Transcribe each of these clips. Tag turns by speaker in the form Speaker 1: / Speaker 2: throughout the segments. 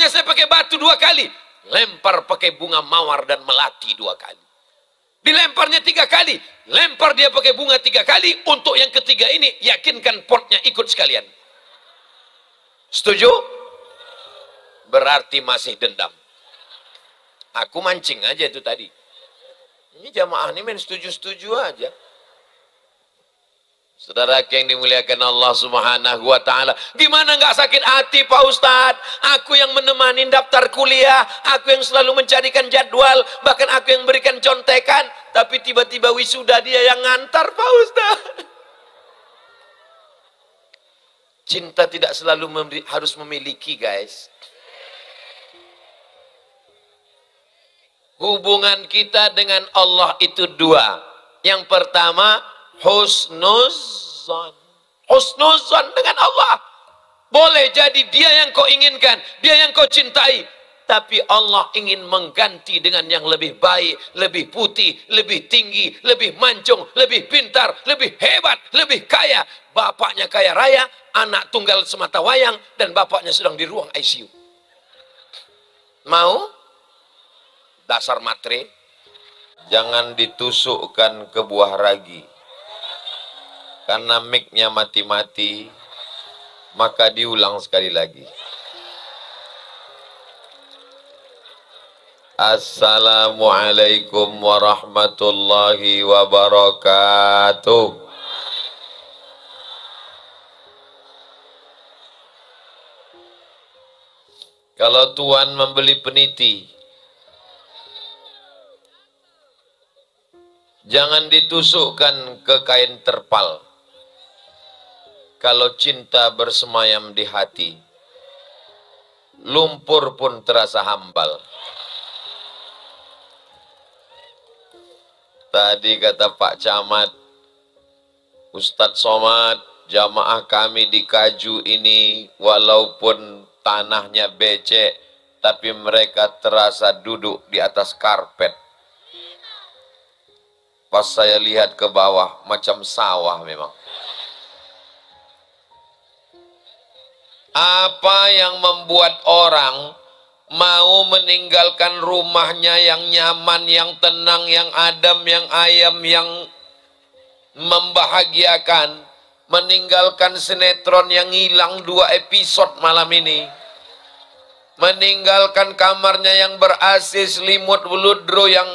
Speaker 1: Lemparnya saya pakai batu 2 kali. Lempar pakai bunga mawar dan melati 2 kali. Dilemparnya 3 kali. Lempar dia pakai bunga 3 kali. Untuk yang ketiga ini, yakinkan potnya ikut sekalian. Setuju? Berarti masih dendam. Aku mancing aja itu tadi. Ini jamaah ini main setuju-setuju aja. Saudara yang dimuliakan Allah Subhanahu wa ta'ala, gimana nggak sakit hati Pak Ustadz? Aku yang menemani daftar kuliah, aku yang selalu mencarikan jadwal, bahkan aku yang berikan contekan, tapi tiba-tiba wisuda dia yang ngantar Pak Ustadz. Cinta tidak selalu harus memiliki, guys. Hubungan kita dengan Allah itu 2. Yang pertama, husnuzan. Husnuzan dengan Allah. Boleh jadi dia yang kau inginkan, dia yang kau cintai, tapi Allah ingin mengganti dengan yang lebih baik, lebih putih, lebih tinggi, lebih mancung, lebih pintar, lebih hebat, lebih kaya. Bapaknya kaya raya, anak tunggal semata wayang, dan bapaknya sedang di ruang ICU. Mau? Dasar matre. Jangan ditusukkan ke buah ragi. Karena mic-nya mati-mati, maka diulang sekali lagi. Assalamualaikum warahmatullahi wabarakatuh. Kalau Tuan membeli peniti, jangan ditusukkan ke kain terpal. Kalau cinta bersemayam di hati, lumpur pun terasa hambal. Tadi kata Pak Camat, Ustadz Somad, jamaah kami di Kaju ini, walaupun tanahnya becek, tapi mereka terasa duduk di atas karpet. Pas saya lihat ke bawah, macam sawah memang. Apa yang membuat orang mau meninggalkan rumahnya yang nyaman, yang tenang, yang adem, yang ayam, yang membahagiakan, meninggalkan sinetron yang hilang 2 episode malam ini, meninggalkan kamarnya yang ber-AC, selimut, beludro, yang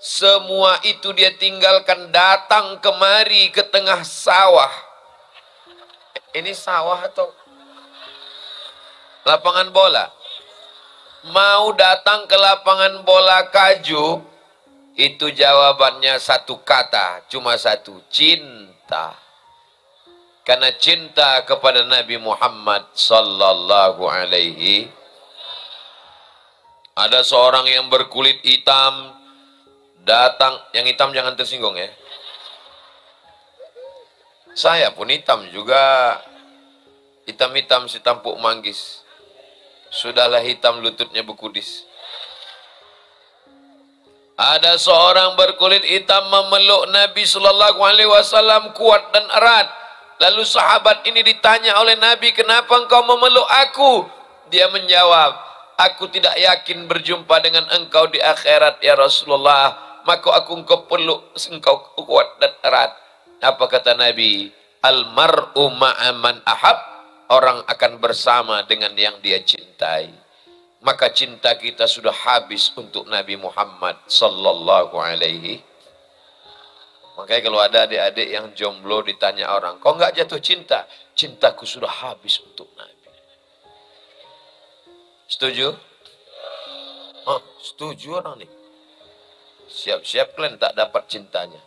Speaker 1: semua itu dia tinggalkan, datang kemari ke tengah sawah. Ini sawah atau lapangan bola? Mau datang ke lapangan bola Kaju, itu jawabannya satu kata, cuma satu, cinta. Karena cinta kepada Nabi Muhammad sallallahu alaihi. Ada seorang yang berkulit hitam datang, yang hitam jangan tersinggung ya. Saya pun hitam juga, hitam-hitam si tampuk manggis. Sudahlah hitam lututnya bekudis. Ada seorang berkulit hitam memeluk Nabi Sallallahu Alaihi Wasallam kuat dan erat. Lalu sahabat ini ditanya oleh Nabi, kenapa engkau memeluk aku? Dia menjawab, aku tidak yakin berjumpa dengan engkau di akhirat ya Rasulullah, maka aku engkau peluk, engkau kuat dan erat. Apa kata Nabi? Almar'u ma'aman ahab. Orang akan bersama dengan yang dia cintai. Maka cinta kita sudah habis untuk Nabi Muhammad sallallahu alaihi. Makanya kalau ada adik-adik yang jomblo ditanya orang, kok nggak jatuh cinta? Cintaku sudah habis untuk Nabi. Setuju? Oh, setuju orang nih. Siap-siap kalian tak dapat cintanya.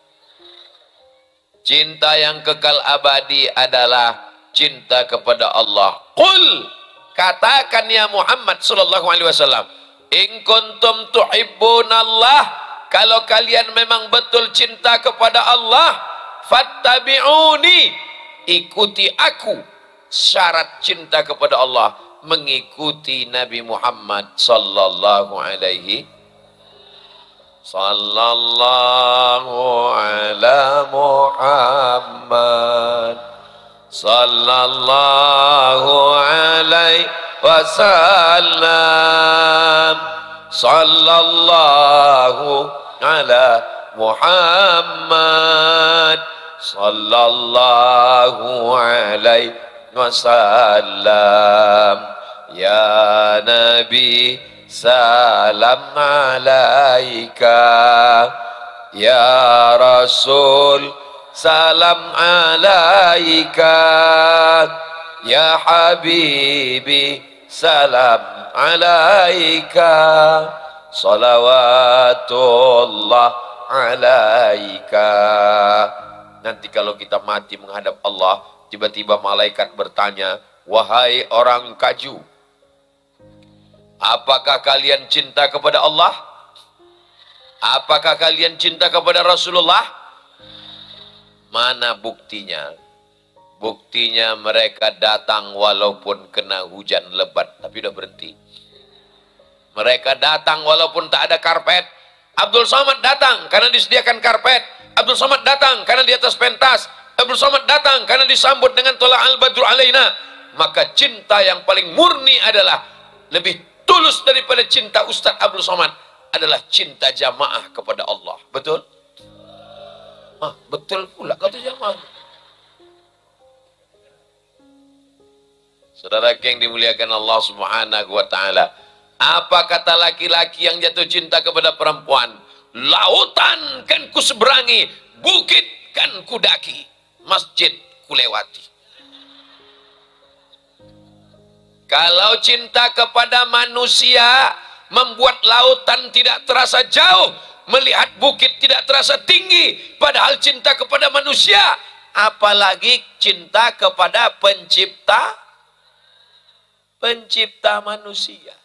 Speaker 1: Cinta yang kekal abadi adalah cinta kepada Allah. Qul, katakan ya Muhammad sallallahu alaihi wasallam, in kuntum tuhibbunallah, kalau kalian memang betul cinta kepada Allah, fattabi'uni, ikuti aku. Syarat cinta kepada Allah, mengikuti Nabi Muhammad sallallahu alaihi sallallahu ala Muhammad sallallahu alaihi wasallam. Sallallahu ala Muhammad sallallahu alaihi wasallam. Ya Nabi salam alaika, ya Rasul salam alaika, ya Habibi salam alaika, salawatullah alaika. Nanti kalau kita mati menghadap Allah, tiba-tiba malaikat bertanya, wahai orang kaju, apakah kalian cinta kepada Allah? Apakah kalian cinta kepada Rasulullah? Mana buktinya? Buktinya mereka datang walaupun kena hujan lebat, tapi udah berhenti. Mereka datang walaupun tak ada karpet. Abdul Somad datang karena disediakan karpet. Abdul Somad datang karena di atas pentas. Abdul Somad datang karena disambut dengan tola al-badru alaina. Maka cinta yang paling murni adalah lebih tulus daripada cinta Ustadz Abdul Somad adalah cinta jamaah kepada Allah. Betul? Betul pula kata jamaah. Saudara yang dimuliakan Allah Subhanahu wa taala, apa kata laki-laki yang jatuh cinta kepada perempuan? Lautan kan ku seberangi, bukit kan ku daki, masjid ku lewati. Kalau cinta kepada manusia membuat lautan tidak terasa jauh, melihat bukit tidak terasa tinggi, padahal cinta kepada manusia, apalagi cinta kepada pencipta manusia,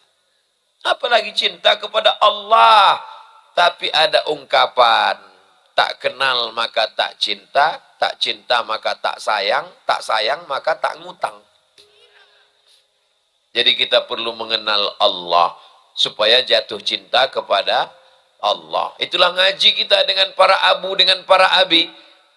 Speaker 1: apalagi cinta kepada Allah. Tapi ada ungkapan, tak kenal maka tak cinta maka tak sayang maka tak ngutang. Jadi kita perlu mengenal Allah supaya jatuh cinta kepada Allah. Itulah ngaji kita dengan para abu, dengan para abi.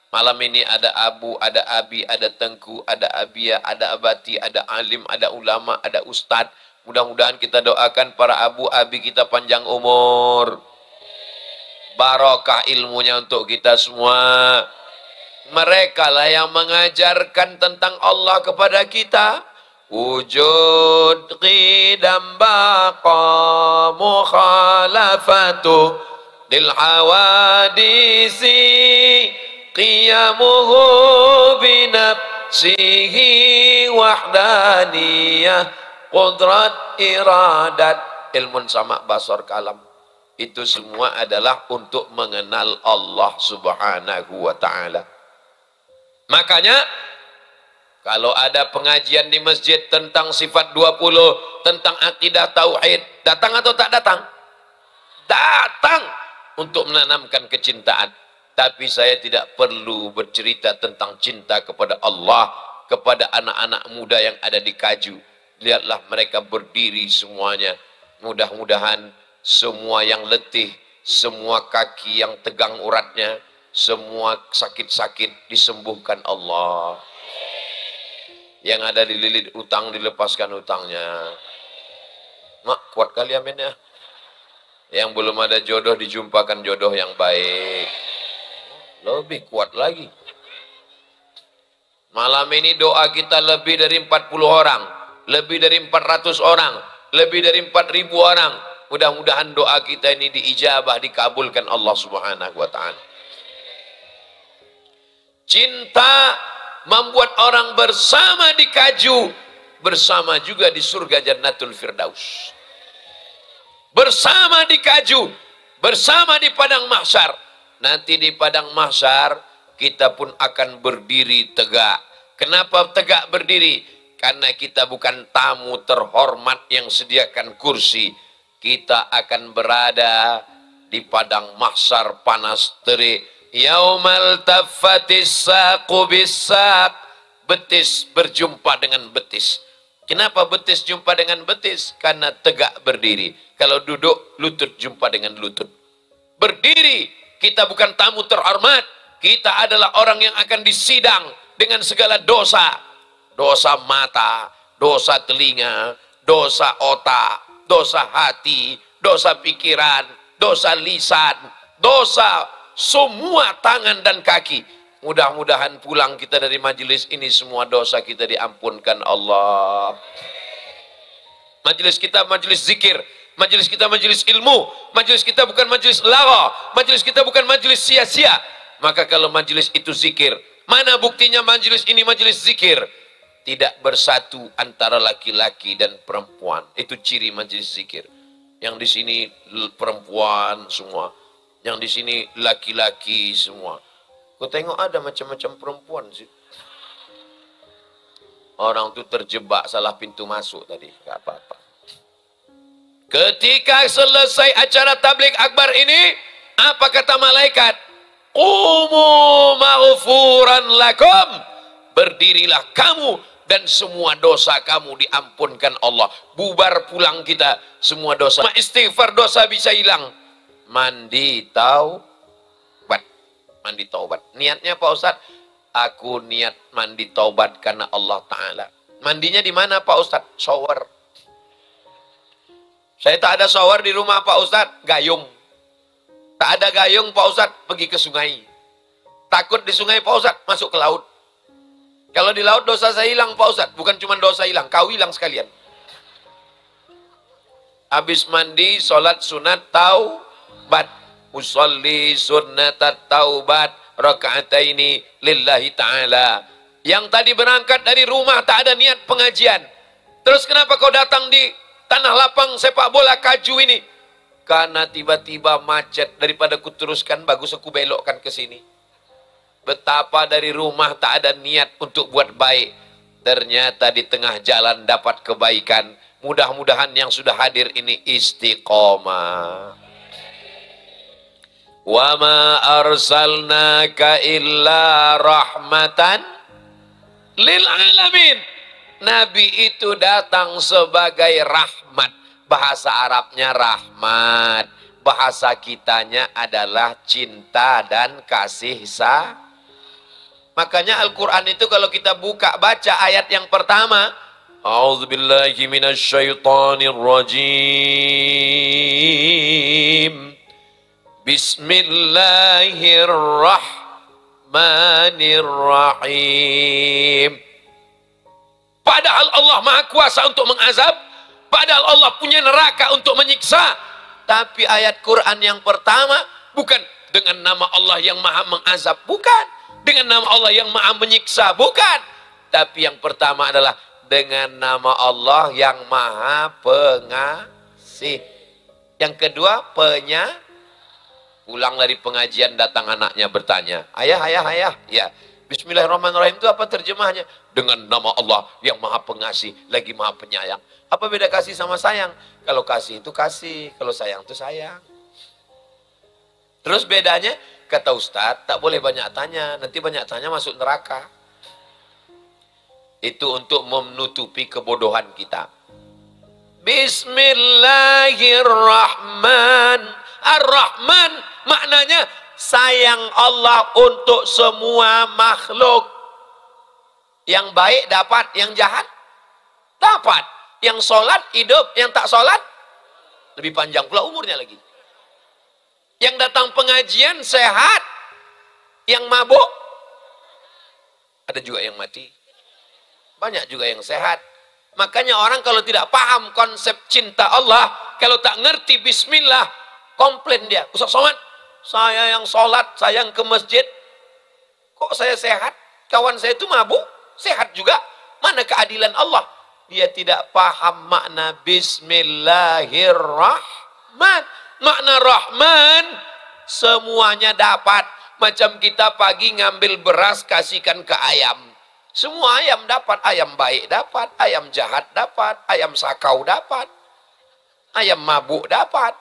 Speaker 1: Malam ini ada abu, ada abi, ada tengku, ada abia, ada abati, ada alim, ada ulama, ada ustadz. Mudah-mudahan kita doakan para abu, abi kita panjang umur. Barokah ilmunya untuk kita semua. Mereka lah yang mengajarkan tentang Allah kepada kita. Wujud qidam baqa mukhalafatu lil hawadisi qiyamuhu binafsihi wahdaniyah qudrat iradat ilmun sama basar kalam. Itu semua adalah untuk mengenal Allah Subhanahu wa ta'ala. Makanya kalau ada pengajian di masjid tentang sifat 20, tentang akidah tauhid, datang atau tak datang? Datang untuk menanamkan kecintaan. Tapi saya tidak perlu bercerita tentang cinta kepada Allah, kepada anak-anak muda yang ada di Kaju. Lihatlah mereka berdiri semuanya. Mudah-mudahan semua yang letih, semua kaki yang tegang uratnya, semua sakit-sakit disembuhkan Allah. Yang ada dililit utang dilepaskan utangnya. Mak, kuat kali amin ya. Yang belum ada jodoh dijumpakan jodoh yang baik. Lebih kuat lagi. Malam ini doa kita lebih dari 40 orang, lebih dari 400 orang, lebih dari 4.000 orang. Mudah-mudahan doa kita ini diijabah, dikabulkan Allah Subhanahu wa ta'ala. Cinta membuat orang bersama di Kaju, bersama juga di surga Jannatul Firdaus. Bersama di Kaju, bersama di padang mahsyar. Nanti di padang mahsyar kita pun akan berdiri tegak. Kenapa tegak berdiri? Karena kita bukan tamu terhormat yang sediakan kursi. Kita akan berada di padang mahsyar panas terik. Yaumal taffatis saqu bis-saq, betis berjumpa dengan betis. Kenapa betis jumpa dengan betis? Karena tegak berdiri. Kalau duduk, lutut jumpa dengan lutut. Berdiri, kita bukan tamu terhormat. Kita adalah orang yang akan disidang dengan segala dosa. Dosa mata, dosa telinga, dosa otak, dosa hati, dosa pikiran, dosa lisan, dosa semua tangan dan kaki. Mudah-mudahan pulang kita dari majelis ini semua dosa kita diampunkan Allah. Majelis kita majelis zikir, majelis kita majelis ilmu, majelis kita bukan majelis lara, majelis kita bukan majelis sia-sia. Maka kalau majelis itu zikir, mana buktinya majelis ini majelis zikir? Tidak bersatu antara laki-laki dan perempuan. Itu ciri majelis zikir. Yang di sini perempuan semua, yang di sini laki-laki semua. Kau tengok ada macam-macam perempuan sih. Orang tu terjebak salah pintu masuk tadi. Tak apa-apa. Ketika selesai acara tabligh akbar ini, apa kata malaikat? Qumu maghfuran lakum. Berdirilah kamu dan semua dosa kamu diampunkan Allah. Bubar pulang kita semua dosa. Istighfar dosa bisa hilang. Mandi taubat. Mandi taubat. Niatnya Pak Ustadz, aku niat mandi taubat karena Allah Ta'ala. Mandinya di mana Pak Ustadz? Shower. Saya tak ada shower di rumah Pak Ustadz, gayung. Tak ada gayung Pak Ustadz, pergi ke sungai. Takut di sungai Pak Ustadz, masuk ke laut. Kalau di laut dosa saya hilang Pak Ustadz. Bukan cuma dosa hilang, kau hilang sekalian. Habis mandi, sholat sunat taubat. Usolli sunnatat taubat raka'ataini lillahi ta'ala. Yang tadi berangkat dari rumah tak ada niat pengajian. Terus kenapa kau datang di tanah lapang sepak bola Kaju ini? Karena tiba-tiba macet, daripada ku teruskan bagus aku belokkan ke sini. Betapa dari rumah tak ada niat untuk buat baik. Ternyata di tengah jalan dapat kebaikan. Mudah-mudahan yang sudah hadir ini istiqomah. Wa ma arsalnaka illa rahmatan lil alamin. Nabi itu datang sebagai rahmat. Bahasa Arabnya rahmat. Bahasa kitanya adalah cinta dan kasih sayang. Makanya Al-Quran itu kalau kita buka baca ayat yang pertama, A'udzubillahi minasyaitonir rajim. Bismillahirrahmanirrahim. Padahal Allah Maha Kuasa untuk mengazab, padahal Allah punya neraka untuk menyiksa. Tapi ayat Quran yang pertama bukan dengan nama Allah yang Maha mengazab, bukan. Dengan nama Allah yang Maha menyiksa, bukan. Tapi yang pertama adalah dengan nama Allah yang Maha Pengasih. Yang kedua pulang dari pengajian datang anaknya bertanya, ayah, ya, Bismillahirrahmanirrahim itu apa terjemahnya? Dengan nama Allah yang Maha Pengasih lagi Maha Penyayang. Apa beda kasih sama sayang? Kalau kasih itu kasih, kalau sayang itu sayang. Terus bedanya, kata Ustadz, tak boleh banyak tanya, nanti banyak tanya masuk neraka. Itu untuk menutupi kebodohan kita. Bismillahirrahmanirrahim. Ar-Rahman maknanya sayang Allah untuk semua makhluk. Yang baik dapat, yang jahat dapat. Yang sholat hidup, yang tak sholat lebih panjang pula umurnya lagi. Yang datang pengajian sehat, yang mabuk ada juga yang mati. Banyak juga yang sehat. Makanya orang kalau tidak paham konsep cinta Allah, kalau tak ngerti bismillah, komplain dia. Ustaz Somad, saya yang sholat, saya yang ke masjid, kok saya sehat? Kawan saya itu mabuk, sehat juga. Mana keadilan Allah? Dia tidak paham makna bismillahirrahman. Makna Rahman, semuanya dapat. Macam kita pagi ngambil beras, kasihkan ke ayam. Semua ayam dapat. Ayam baik dapat, ayam jahat dapat, ayam sakau dapat, ayam mabuk dapat.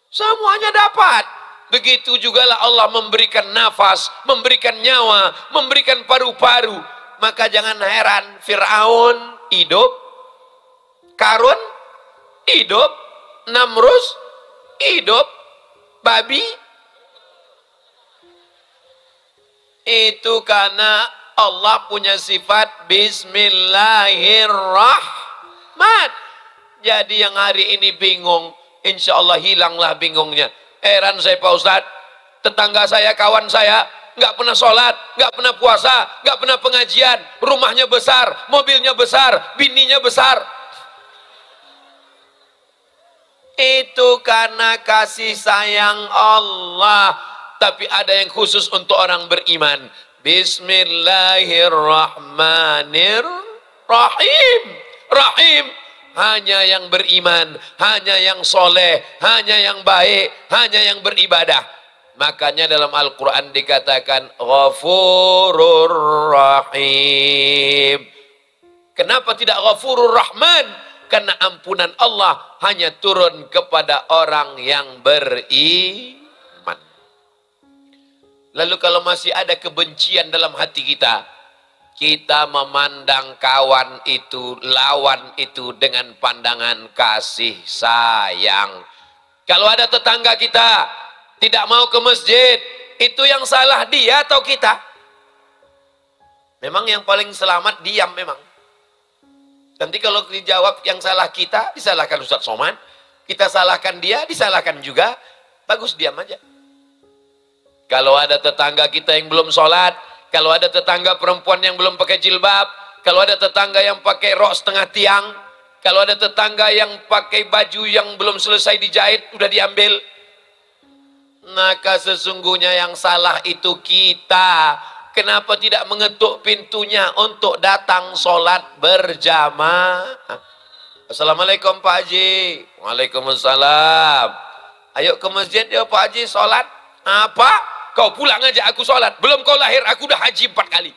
Speaker 1: Semuanya dapat. Begitu jugalah Allah memberikan nafas, memberikan nyawa, memberikan paru-paru. Maka jangan heran, Fir'aun hidup, Karun hidup, Namrus hidup, babi. Itu karena Allah punya sifat Bismillahirrahman. Jadi yang hari ini bingung, insya Allah hilanglah bingungnya. Heran saya Pak Ustadz, tetangga saya, kawan saya, nggak pernah sholat, nggak pernah puasa, nggak pernah pengajian, rumahnya besar, mobilnya besar, bininya besar. Itu karena kasih sayang Allah. Tapi ada yang khusus untuk orang beriman. Bismillahirrahmanirrahim. Rahim. Hanya yang beriman, hanya yang soleh, hanya yang baik, hanya yang beribadah. Makanya dalam Al-Quran dikatakan Ghafurur Rahim. Kenapa tidak Ghafurur Rahman? Karena ampunan Allah hanya turun kepada orang yang beriman. Lalu kalau masih ada kebencian dalam hati kita, kita memandang kawan itu, lawan itu dengan pandangan kasih sayang. Kalau ada tetangga kita tidak mau ke masjid, itu yang salah dia atau kita? Memang yang paling selamat diam memang. Nanti kalau dijawab yang salah kita, disalahkan Ustaz Somad. Kita salahkan dia, disalahkan juga. Bagus diam aja. Kalau ada tetangga kita yang belum sholat, kalau ada tetangga perempuan yang belum pakai jilbab, kalau ada tetangga yang pakai rok setengah tiang, kalau ada tetangga yang pakai baju yang belum selesai dijahit, udah diambil. Maka sesungguhnya yang salah itu kita. Kenapa tidak mengetuk pintunya untuk datang sholat berjamaah? Assalamualaikum Pak Haji. Waalaikumsalam. Ayo ke masjid ya Pak Haji sholat. Apa? Kau pulang aja aku sholat. Belum kau lahir aku udah haji 4 kali.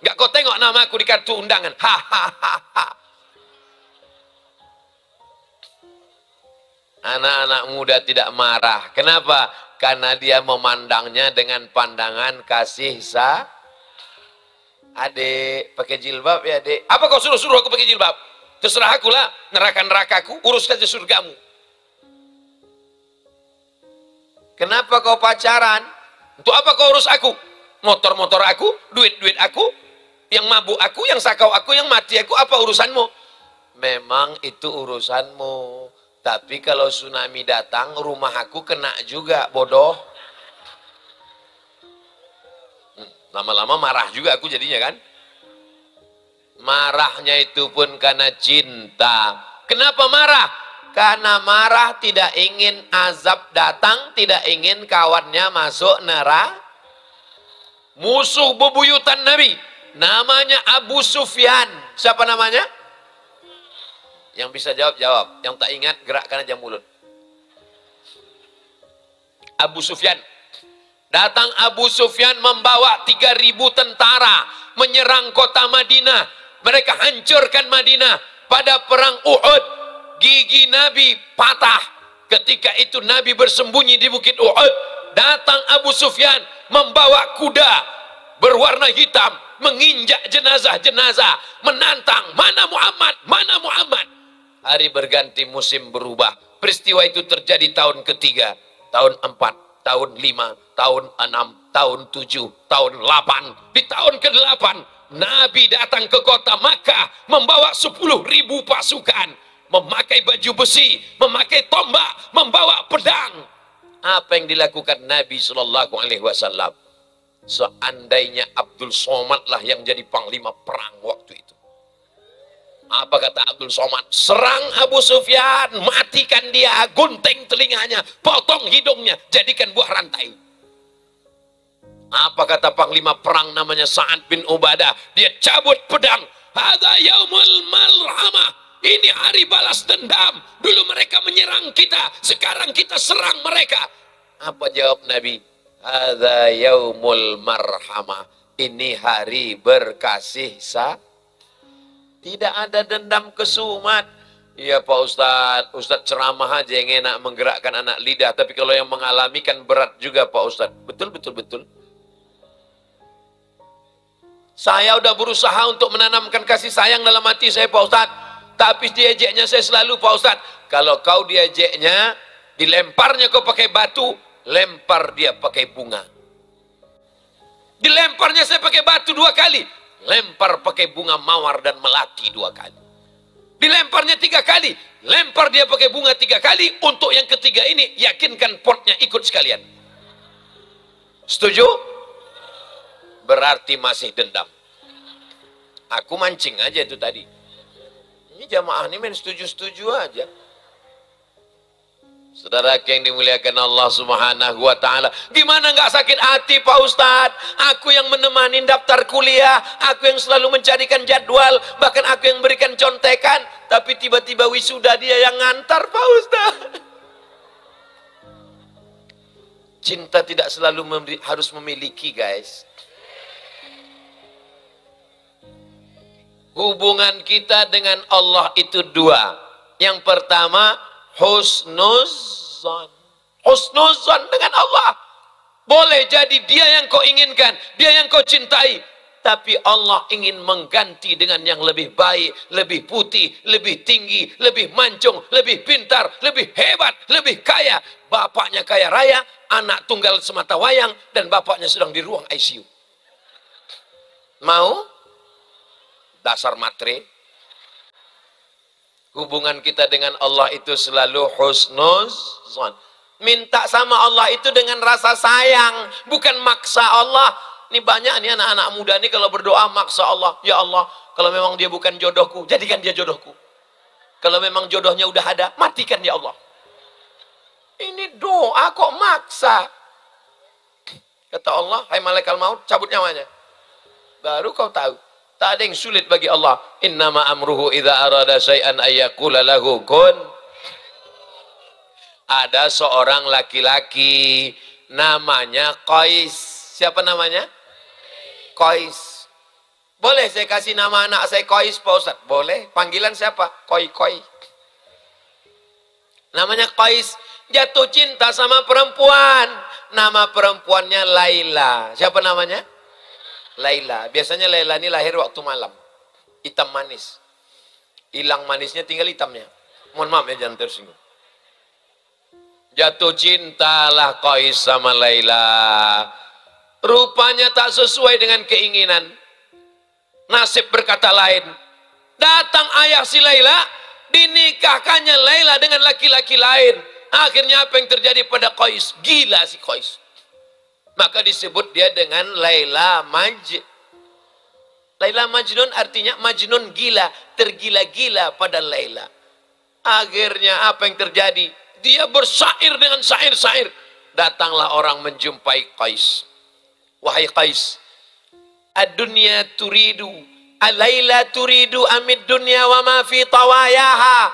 Speaker 1: Enggak kau tengok nama aku di kartu undangan. Hahaha. Anak-anak muda tidak marah. Kenapa? Karena dia memandangnya dengan pandangan kasih sayang. Adik, pakai jilbab ya adik. Apa kau suruh-suruh aku pakai jilbab? Terserah aku lah. Neraka-nerakaku, urus saja surgamu. Kenapa kau pacaran? Untuk apa kau urus aku? Motor-motor aku, duit-duit aku, yang mabuk aku, yang sakau aku, yang mati aku, apa urusanmu? Memang itu urusanmu. Tapi kalau tsunami datang, rumah aku kena juga, bodoh. Lama-lama marah juga aku jadinya kan. Marahnya itu pun karena cinta. Kenapa marah? Karena marah tidak ingin azab datang, tidak ingin kawannya masuk neraka. Musuh bebuyutan Nabi, namanya Abu Sufyan. Siapa namanya? Yang bisa jawab, jawab. Yang tak ingat, gerakkan aja mulut. Abu Sufyan. Datang Abu Sufyan membawa 3.000 tentara menyerang kota Madinah. Mereka hancurkan Madinah. Pada perang Uhud, gigi Nabi patah. Ketika itu Nabi bersembunyi di bukit Uhud. Datang Abu Sufyan membawa kuda berwarna hitam, menginjak jenazah-jenazah, menantang, mana Muhammad, mana Muhammad. Hari berganti, musim berubah. Peristiwa itu terjadi tahun ketiga, tahun 4, tahun 5, tahun 6, tahun 7, tahun 8. Di tahun ke-8, Nabi datang ke kota Makkah membawa 10.000 pasukan, memakai baju besi, memakai tombak, membawa pedang. Apa yang dilakukan Nabi SAW? Seandainya Abdul Somad lah yang jadi panglima perang waktu itu. Apa kata Abdul Somad? Serang Abu Sufyan, matikan dia, gunting telinganya, potong hidungnya, jadikan buah rantai. Apa kata panglima perang namanya Sa'ad bin Ubadah? Dia cabut pedang. Hadza yaumul malhamah. Ini hari balas dendam. Dulu mereka menyerang kita, sekarang kita serang mereka. Apa jawab Nabi? Hadza yaumul marhamah. Ini hari berkasih sayang. Tidak ada dendam kesumat. Iya Pak Ustadz, Ustadz ceramah aja yang enak menggerakkan anak lidah. Tapi kalau yang mengalami kan berat juga Pak Ustadz. Betul, betul, betul. Saya udah berusaha untuk menanamkan kasih sayang dalam hati saya Pak Ustadz. Tapi diejeknya saya selalu Pak Ustadz. Kalau kau diejeknya, dilemparnya kau pakai batu, lempar dia pakai bunga. Dilemparnya saya pakai batu 2 kali. Lempar pakai bunga mawar dan melati 2 kali. Dilemparnya 3 kali. Lempar dia pakai bunga 3 kali. Untuk yang ketiga ini, yakinkan potnya ikut sekalian. Setuju? Berarti masih dendam. Aku mancing aja itu tadi. Ini jamaah ini main setuju-setuju aja. Saudara yang dimuliakan Allah Subhanahu wa Ta'ala, gimana nggak sakit hati Pak Ustadz? Aku yang menemani daftar kuliah, aku yang selalu mencarikan jadwal, bahkan aku yang berikan contekan, tapi tiba-tiba wisuda dia yang ngantar Pak Ustadz. Cinta tidak selalu harus memiliki, guys. Hubungan kita dengan Allah itu 2. Yang pertama, husnuzan. Husnuzan dengan Allah. Boleh jadi dia yang kau inginkan, dia yang kau cintai, tapi Allah ingin mengganti dengan yang lebih baik, lebih putih, lebih tinggi, lebih mancung, lebih pintar, lebih hebat, lebih kaya. Bapaknya kaya raya, anak tunggal semata wayang, dan bapaknya sedang di ruang ICU. Mau? Dasar matre. Hubungan kita dengan Allah itu selalu husnuzan. Minta sama Allah itu dengan rasa sayang, bukan maksa Allah. Ini banyak nih anak-anak muda nih kalau berdoa maksa Allah. Ya Allah, kalau memang dia bukan jodohku, jadikan dia jodohku. Kalau memang jodohnya udah ada, matikan ya Allah. Ini doa kok maksa. Kata Allah, hai malaikat maut, cabut nyawanya. Baru kau tahu. Tak ada yang sulit bagi Allah. Innama amruhu idza arada syai'an ayyaqula lahu kun. Ada seorang laki-laki namanya Qais. Siapa namanya? Qais. Boleh saya kasih nama anak saya Qais, Pak Ustaz? Boleh. Panggilan siapa? Koi. Namanya Qais. Jatuh cinta sama perempuan. Nama perempuannya Laila. Siapa namanya? Laila. Biasanya Laila ini lahir waktu malam. Hitam manis. Hilang manisnya, tinggal hitamnya. Mohon maaf ya, jangan tersinggung. Jatuh cintalah Qais sama Laila. Rupanya tak sesuai dengan keinginan. Nasib berkata lain. Datang ayah si Laila, dinikahkannya Laila dengan laki-laki lain. Akhirnya apa yang terjadi pada Qais? Gila si Qais. Maka disebut dia dengan Laila Majnun, artinya Majnun gila, tergila-gila pada Laila. Akhirnya apa yang terjadi? Dia bersyair dengan syair-syair. Datanglah orang menjumpai Qais. Wahai Qais, ad-dunya turidu, al-Laila turidu amid dunya wa ma fi tawayaha.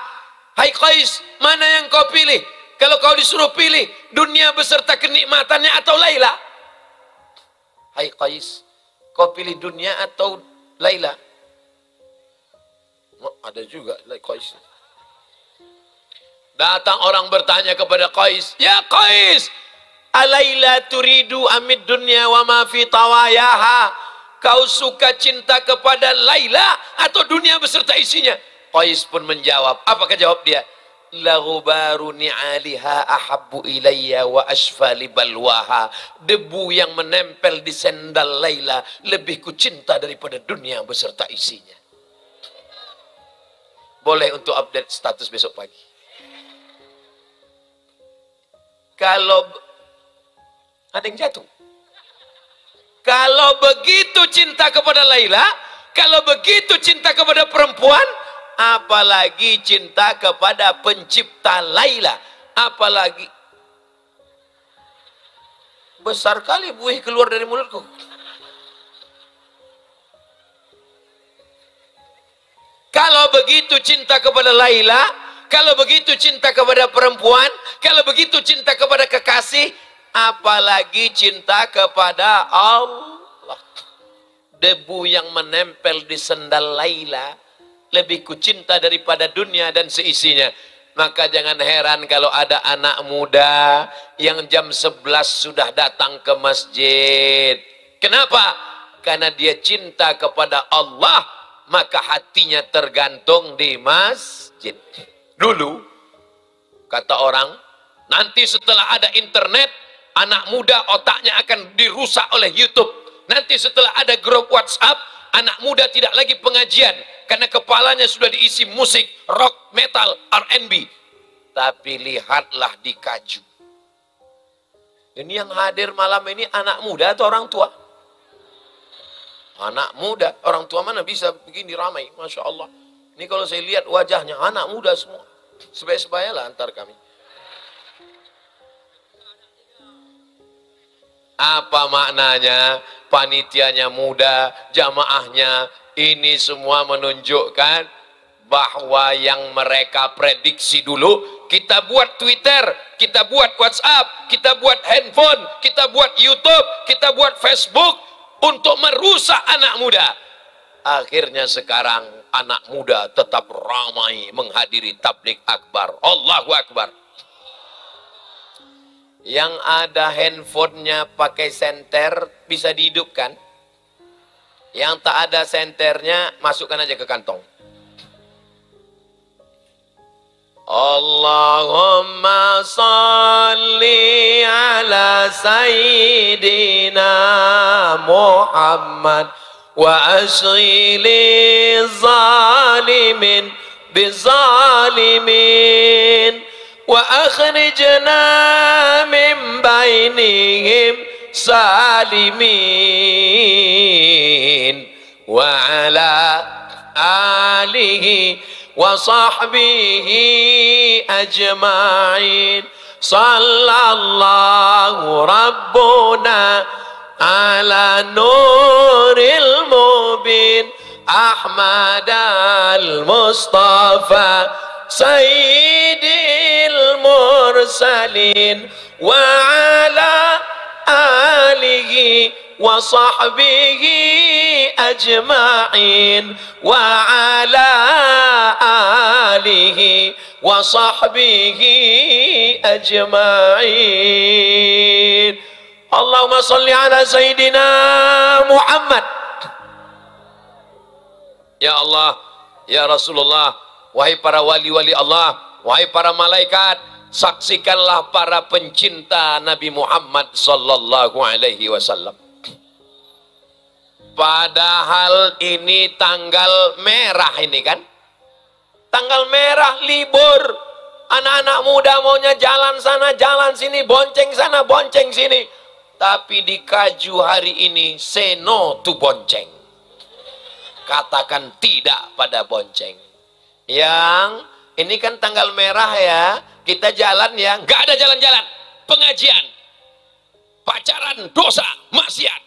Speaker 1: Hai Qais, mana yang kau pilih? Kalau kau disuruh pilih, dunia beserta kenikmatannya atau Laila? Hai Qais, kau pilih dunia atau Laila? Oh, ada juga Qais. Datang orang bertanya kepada Qais, ya Qais, alaila turidu amid dunya wa ma fi tawayaha? Kau suka cinta kepada Laila atau dunia beserta isinya? Qais pun menjawab. Apakah jawab dia? Laghubaru ni'aliha ahabbu ilayya wa asfali balwaha. Debu yang menempel di sendal Laila lebih ku cinta daripada dunia beserta isinya. Boleh untuk update status besok pagi. Kalau ada yang jatuh. Kalau begitu cinta kepada Laila, kalau begitu cinta kepada perempuan, apalagi cinta kepada pencipta Laila. Apalagi besar kali buih keluar dari mulutku. Kalau begitu cinta kepada Laila, kalau begitu cinta kepada perempuan, kalau begitu cinta kepada kekasih, apalagi cinta kepada Allah. Debu yang menempel di sendal Laila lebih ku cinta daripada dunia dan seisinya. Maka jangan heran kalau ada anak muda yang jam 11 sudah datang ke masjid. Kenapa? Karena dia cinta kepada Allah, maka hatinya tergantung di masjid. Dulu kata orang, nanti setelah ada internet, anak muda otaknya akan dirusak oleh YouTube. Nanti setelah ada grup WhatsApp, anak muda tidak lagi pengajian. karena kepalanya sudah diisi musik, rock, metal, R&B. Tapi lihatlah dikaju. Ini yang hadir malam ini anak muda atau orang tua? Anak muda. Orang tua mana bisa begini ramai, Masya Allah. Ini kalau saya lihat wajahnya anak muda semua. Sebaya-sebayalah antar kami. Apa maknanya? Panitianya muda, jamaahnya, ini semua menunjukkan bahwa yang mereka prediksi dulu, kita buat Twitter, kita buat WhatsApp, kita buat handphone, kita buat YouTube, kita buat Facebook untuk merusak anak muda. Akhirnya sekarang anak muda tetap ramai menghadiri tabligh akbar. Allahu Akbar. Yang ada handphonenya pakai senter bisa dihidupkan. Yang tak ada senternya masukkan aja ke kantong. Allahumma salli ala sayyidina Muhammad wa ashghili zalimin bizalimin wa akhrijna min bainihim salimin wa ala alihi wa sahbihi ajma'in sallallahu rabbuna ala nuril mubin Ahmad al-Mustafa Sayyidil Mursalin wa ala alihi wa sahbihi ajma'in wa ala alihi wa sahbihi ajma'in. Allahumma salli ala Sayyidina Muhammad. Ya Allah, ya Rasulullah, wahai para wali-wali Allah, wahai para malaikat, saksikanlah para pencinta Nabi Muhammad sallallahu alaihi wasallam. Padahal ini tanggal merah ini kan? Tanggal merah libur. Anak-anak muda maunya jalan sana, jalan sini, bonceng sana, bonceng sini. Tapi di Kaju hari ini, say no to bonceng. Katakan tidak pada bonceng. Yang ini kan tanggal merah ya, kita jalan ya, nggak ada jalan-jalan, pengajian, pacaran, dosa, maksiat.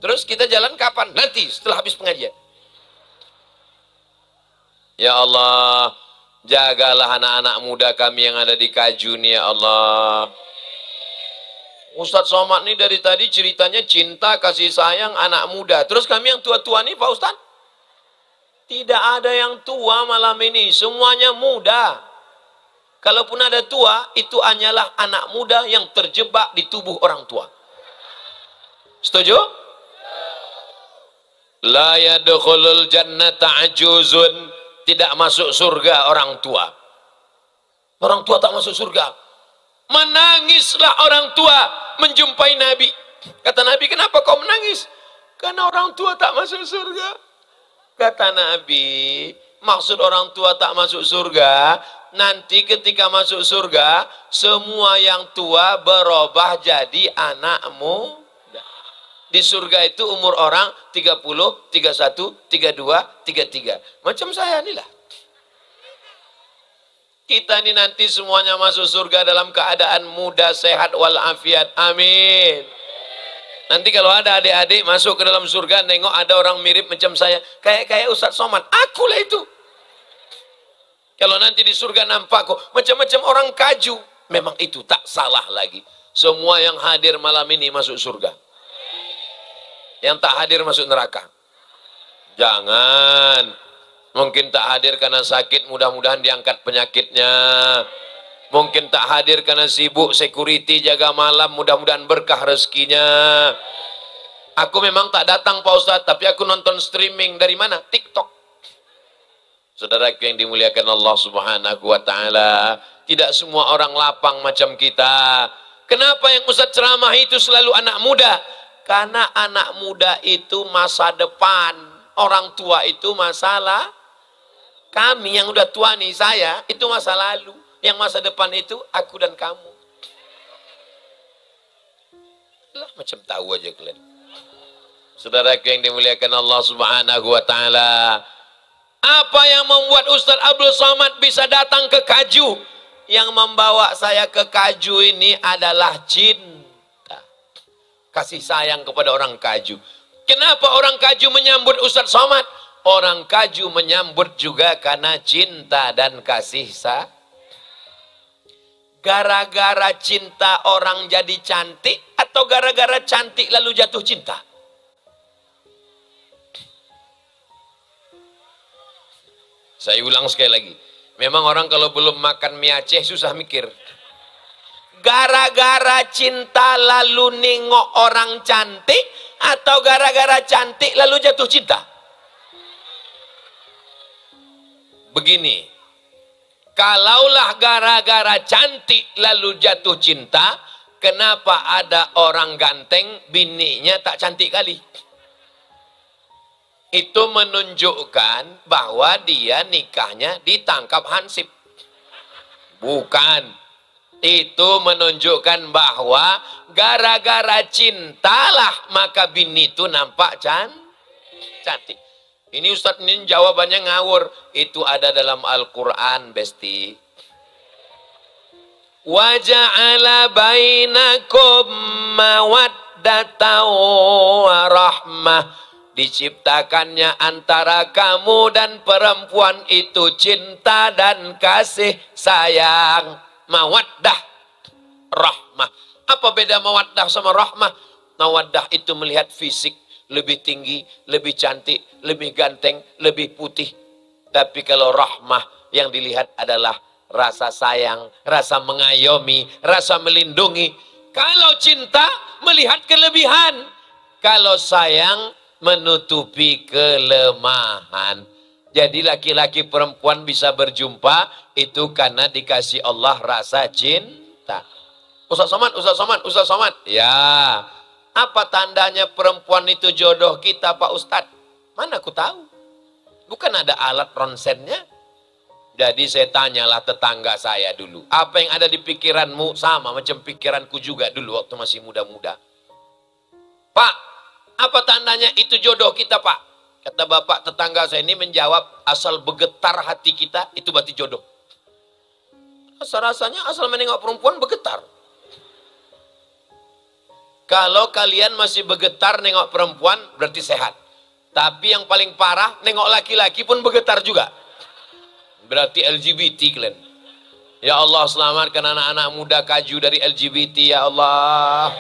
Speaker 1: Terus kita jalan kapan? Nanti setelah habis pengajian. Ya Allah, jagalah anak-anak muda kami yang ada di Kaju nih ya Allah. Ustadz Somad nih dari tadi ceritanya cinta, kasih sayang anak muda. Terus kami yang tua-tua nih Pak Ustadz? Tidak ada yang tua malam ini, semuanya muda. Kalaupun ada tua, itu hanyalah anak muda yang terjebak di tubuh orang tua. Setuju? La yadkhulul jannata ajuzun. Tidak masuk surga orang tua. Orang tua tak masuk surga. Menangislah orang tua menjumpai Nabi. Kata Nabi, kenapa kau menangis? Karena orang tua tak masuk surga. Kata Nabi, maksud orang tua tak masuk surga, nanti ketika masuk surga, semua yang tua berubah jadi anakmu. Di surga itu umur orang 30, 31, 32, 33. Macam saya inilah. Kita ini nanti semuanya masuk surga dalam keadaan muda, sehat, walafiat. Amin. Nanti kalau ada adik-adik masuk ke dalam surga, nengok ada orang mirip macam saya. Kayak Ustadz Somad. Akulah itu. Kalau nanti di surga nampak kok macam-macam orang Kaju. Memang itu tak salah lagi. Semua yang hadir malam ini masuk surga. Yang tak hadir masuk neraka. Jangan. Mungkin tak hadir karena sakit, mudah-mudahan diangkat penyakitnya. Mungkin tak hadir karena sibuk security jaga malam, mudah-mudahan berkah rezekinya. Aku memang tak datang Pak Ustadz, tapi aku nonton streaming dari mana? TikTok. Saudaraku yang dimuliakan Allah Subhanahu wa taala, tidak semua orang lapang macam kita. Kenapa yang Ustadz ceramah itu selalu anak muda? Karena anak muda itu masa depan. Orang tua itu masalah. Kami yang udah tua nih, saya, itu masa lalu. Yang masa depan itu aku dan kamu. Lah, macam tahu aja kalian. Saudaraku yang dimuliakan Allah Subhanahu wa Ta'ala. Apa yang membuat Ustaz Abdul Somad bisa datang ke Kaju? Yang membawa saya ke Kaju ini adalah cinta. Kasih sayang kepada orang Kaju. Kenapa orang Kaju menyambut Ustaz Somad? Orang Kaju menyambut juga karena cinta dan kasih sayang. Gara-gara cinta orang jadi cantik atau gara-gara cantik lalu jatuh cinta? Saya ulang sekali lagi. Memang orang kalau belum makan mie Aceh susah mikir. Gara-gara cinta lalu nengok orang cantik atau gara-gara cantik lalu jatuh cinta? Begini, kalaulah gara-gara cantik lalu jatuh cinta, kenapa ada orang ganteng bininya tak cantik kali? Itu menunjukkan bahwa dia nikahnya ditangkap hansip. Bukan. Itu menunjukkan bahwa gara-gara cintalah maka bini itu nampak cantik. Ini Ustadz ini jawabannya ngawur. Itu ada dalam Al-Quran, Besti. Wa ja'ala bainakum mawaddatan wa rahmah. Diciptakannya antara kamu dan perempuan itu cinta dan kasih sayang. Mawaddah, rahmah. Apa beda mawaddah sama rahmah? Mawaddah itu melihat fisik. Lebih tinggi, lebih cantik, lebih ganteng, lebih putih. Tapi kalau rahmah yang dilihat adalah rasa sayang, rasa mengayomi, rasa melindungi. Kalau cinta melihat kelebihan. Kalau sayang menutupi kelemahan. Jadi laki-laki perempuan bisa berjumpa itu karena dikasih Allah rasa cinta. Ustaz Somad. Ya. Apa tandanya perempuan itu jodoh kita, Pak Ustadz? Mana aku tahu? Bukan ada alat ronsennya? Jadi saya tanyalah tetangga saya dulu. Apa yang ada di pikiranmu sama macam pikiranku juga dulu waktu masih muda-muda. Pak, apa tandanya itu jodoh kita, Pak? Kata bapak tetangga saya ini menjawab, asal bergetar hati kita, itu berarti jodoh. Rasanya asal menengok perempuan bergetar. Kalau kalian masih bergetar nengok perempuan, berarti sehat. Tapi yang paling parah, nengok laki-laki pun bergetar juga. Berarti LGBT kalian. Ya Allah, selamatkan anak-anak muda Kaju dari LGBT, ya Allah.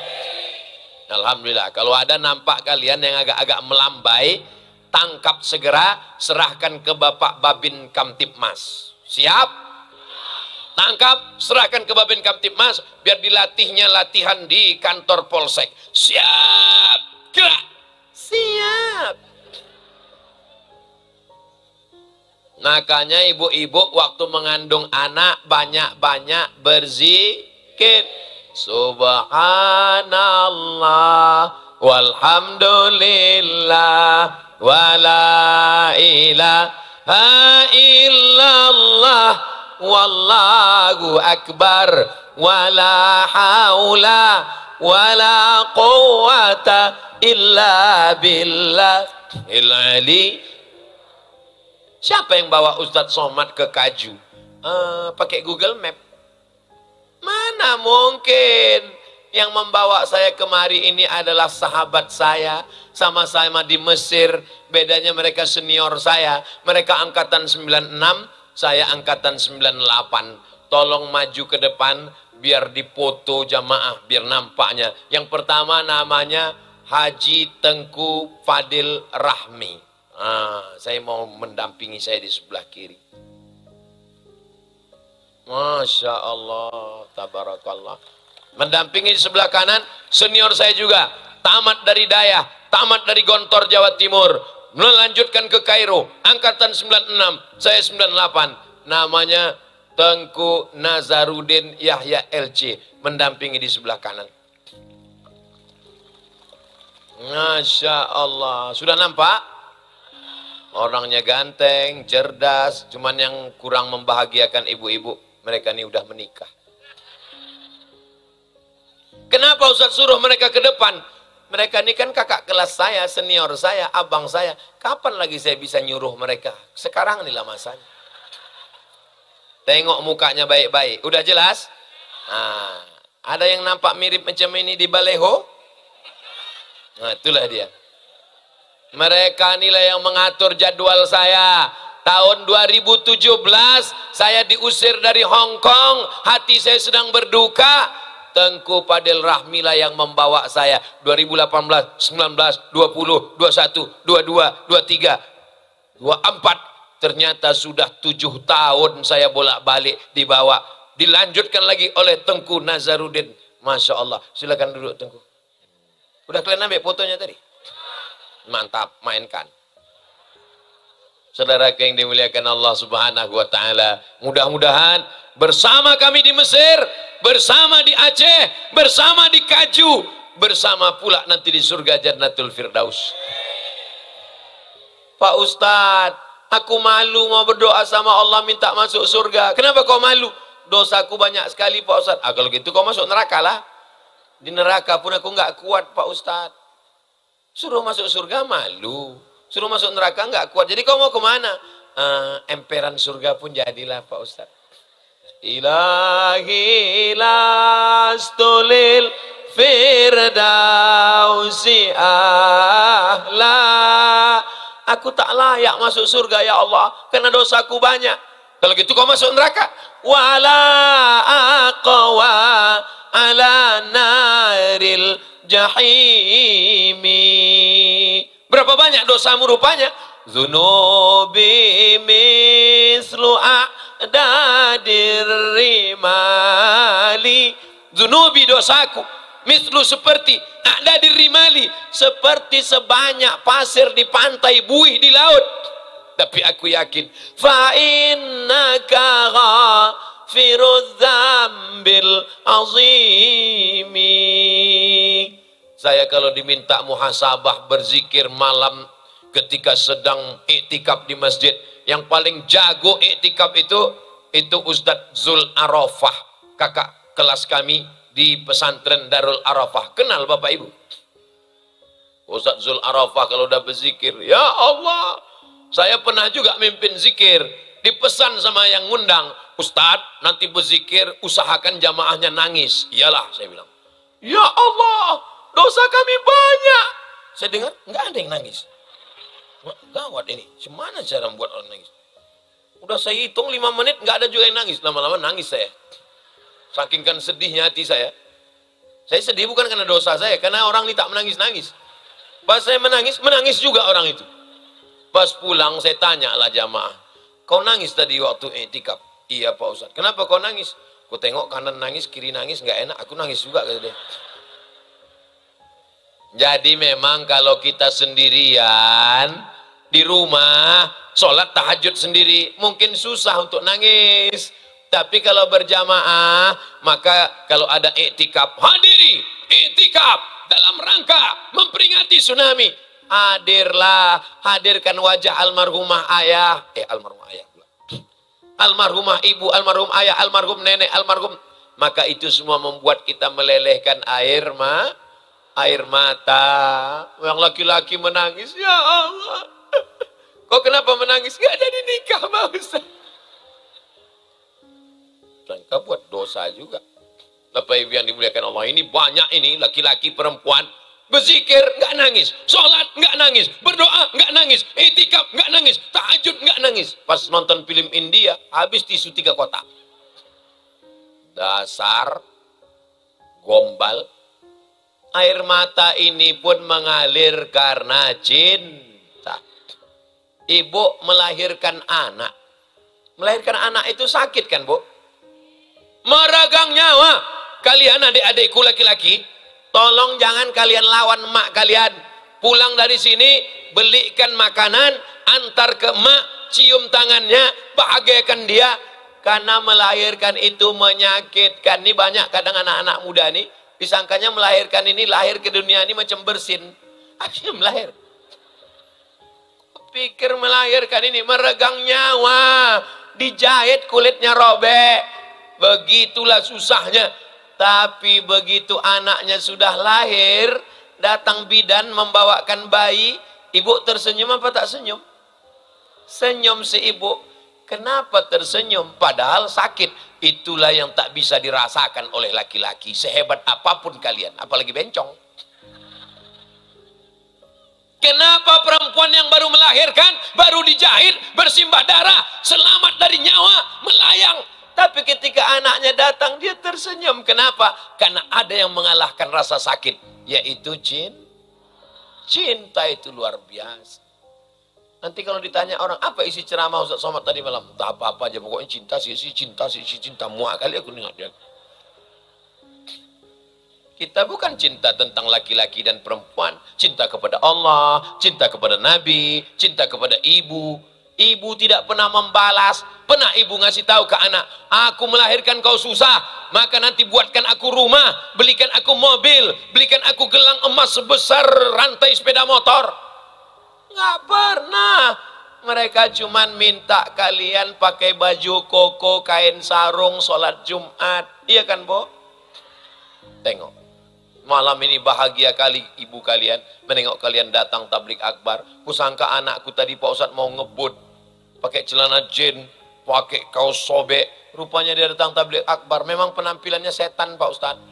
Speaker 1: Alhamdulillah. Kalau ada nampak kalian yang agak-agak melambai, tangkap segera, serahkan ke Bapak Babin Kamtipmas. Siap? Tangkap, serahkan ke Babin Kamtipmas, biar dilatihnya latihan di kantor Polsek. Siap, gerak, siap. Makanya ibu-ibu waktu mengandung anak banyak-banyak berzikir. Subhanallah, walhamdulillah, wala ilaha illallah. Wallahu akbar, wala haula wala quwata illa billahil ali. Siapa yang bawa Ustadz Somad ke Kaju? Pakai Google Map. Mana mungkin. Yang membawa saya kemari ini adalah sahabat saya. Sama-sama di Mesir. Bedanya mereka senior saya. Mereka angkatan 96. Saya angkatan 98. Tolong maju ke depan biar dipoto jamaah, biar nampaknya. Yang pertama namanya Haji Tengku Fadil Rahmi. Saya mau mendampingi saya di sebelah kiri. Masya Allah, tabarakallah. Mendampingi di sebelah kanan, senior saya juga. Tamat dari Dayah, tamat dari Gontor, Jawa Timur. Melanjutkan ke Kairo, angkatan 96, saya 98. Namanya Tengku Nazarudin Yahya LC, mendampingi di sebelah kanan. Masya Allah, sudah nampak? Orangnya ganteng, cerdas, cuman yang kurang membahagiakan ibu-ibu, mereka ini udah menikah. Kenapa Ustaz suruh mereka ke depan? Mereka ini kan kakak kelas saya, senior saya, abang saya. Kapan lagi saya bisa nyuruh mereka? Sekarang inilah masanya. Tengok mukanya baik-baik. Udah jelas? Nah, ada yang nampak mirip macam ini di baleho? Nah, itulah dia. Mereka inilah yang mengatur jadwal saya. Tahun 2017 saya diusir dari Hong Kong. Hati saya sedang berduka. Tengku Fadil Rahmi lah yang membawa saya. 2018, 19, 20, 21, 22, 23, 24. Ternyata sudah 7 tahun saya bolak-balik dibawa. Dilanjutkan lagi oleh Tengku Nazarudin. Masya Allah. Silakan duduk Tengku. Udah kalian ambil fotonya tadi? Mantap, mainkan. Saudara yang dimuliakan Allah Subhanahu wa taala, mudah-mudahan bersama kami di Mesir, bersama di Aceh, bersama di Kaju, bersama pula nanti di surga Jannatul Firdaus. Pak Ustadz, aku malu mau berdoa sama Allah minta masuk surga. Kenapa kau malu? Dosaku banyak sekali Pak Ustadz. Kalau gitu kau masuk neraka lah. Di neraka pun aku nggak kuat Pak Ustadz. Suruh masuk surga malu, suruh masuk neraka nggak kuat. Jadi kau mau kemana? Emperan surga pun jadilah Pak Ustadz. Ilahi lastulil firdausi ahla. Aku tak layak masuk surga ya Allah, karena dosaku banyak. Kalau gitu kau masuk neraka. Wala aqwa ala naril jahimi. Berapa banyak dosamu rupanya? Zunubi mislu a'dadir rimali. Zunubi dosaku mislu seperti a'dadir rimali, seperti sebanyak pasir di pantai, buih di laut. Tapi aku yakin fa innaka ghafirudz dzambil azimi. Saya kalau diminta muhasabah berzikir malam ketika sedang iktikaf di masjid, yang paling jago iktikaf itu Ustadz Zul Arafah, kakak kelas kami di pesantren Darul Arafah. Kenal Bapak Ibu? Ustadz Zul Arafah kalau udah berzikir, ya Allah, saya pernah juga mimpin zikir, dipesan sama yang ngundang, Ustadz nanti berzikir usahakan jamaahnya nangis. Iyalah, saya bilang, ya Allah, dosa kami banyak. Saya dengar nggak ada yang nangis. Gawat ini, gimana cara membuat orang nangis? Udah saya hitung 5 menit nggak ada juga yang nangis. Lama-lama nangis saya. Saking kan sedihnya hati saya. Saya sedih bukan karena dosa saya, karena orang ini tak menangis-nangis. Pas saya menangis, menangis juga orang itu. Pas pulang saya tanya lah jamaah, kau nangis tadi waktu iktikaf? Iya Pak Ustadz. Kenapa kau nangis? Ku tengok kanan nangis, kiri nangis, nggak enak. Aku nangis juga kata dia. Jadi memang kalau kita sendirian di rumah, sholat tahajud sendiri, mungkin susah untuk nangis. Tapi kalau berjamaah, maka kalau ada iktikaf, hadiri iktikaf dalam rangka memperingati tsunami. Hadirlah, hadirkan wajah almarhumah ayah, almarhumah ayah pula. Almarhumah ibu, almarhum ayah, almarhum nenek, almarhum. Maka itu semua membuat kita melelehkan air mata. Yang laki-laki menangis, ya Allah. Kok kenapa menangis? Gak jadi nikah, Pak Ustaz. Sangka buat dosa juga. Bapak Ibu yang dimuliakan Allah, ini banyak ini laki-laki perempuan berzikir nggak nangis, sholat nggak nangis, berdoa nggak nangis, iktikaf nggak nangis, tahajud nggak nangis. Pas nonton film India habis tisu 3 kotak. Dasar gombal. Air mata ini pun mengalir karena cinta. Ibu melahirkan anak. Melahirkan anak itu sakit kan, Bu? Meregang nyawa. Kalian adik-adikku laki-laki, tolong jangan kalian lawan emak kalian. Pulang dari sini, belikan makanan, antar ke emak, cium tangannya, bahagiakan dia. Karena melahirkan itu menyakitkan. Ini banyak kadang anak-anak muda nih, disangkanya melahirkan ini, lahir ke dunia ini macam bersin. Akhirnya melahir. pikir melahirkan ini meregang nyawa, dijahit kulitnya robek, begitulah susahnya. Tapi begitu anaknya sudah lahir, datang bidan membawakan bayi, ibu tersenyum apa tak senyum? Senyum si ibu. Kenapa tersenyum? Padahal sakit. Itulah yang tak bisa dirasakan oleh laki-laki, sehebat apapun kalian, apalagi bencong. Kenapa perempuan yang baru melahirkan, baru dijahit, bersimbah darah, selamat dari nyawa, melayang. Tapi ketika anaknya datang, dia tersenyum. Kenapa? Karena ada yang mengalahkan rasa sakit, yaitu cinta itu luar biasa. Nanti kalau ditanya orang, apa isi ceramah Ustaz Somad tadi malam? Tak apa-apa aja, pokoknya cinta sih, cinta. Muak kali aku dengar dia. Kita bukan cinta tentang laki-laki dan perempuan. Cinta kepada Allah, cinta kepada Nabi, cinta kepada ibu. Ibu tidak pernah membalas. Pernah ibu ngasih tahu ke anak, aku melahirkan kau susah, maka nanti buatkan aku rumah, belikan aku mobil, belikan aku gelang emas sebesar rantai sepeda motor. Nggak pernah. Mereka cuman minta kalian pakai baju koko, kain sarung, sholat Jumat. Iya kan, Bo? Tengok. Malam ini bahagia kali ibu kalian menengok kalian datang tablik akbar. Kusangka anakku tadi Pak Ustadz mau ngebut, pakai celana jin, pakai kaos sobek. Rupanya dia datang tablik akbar. Memang penampilannya setan Pak Ustadz,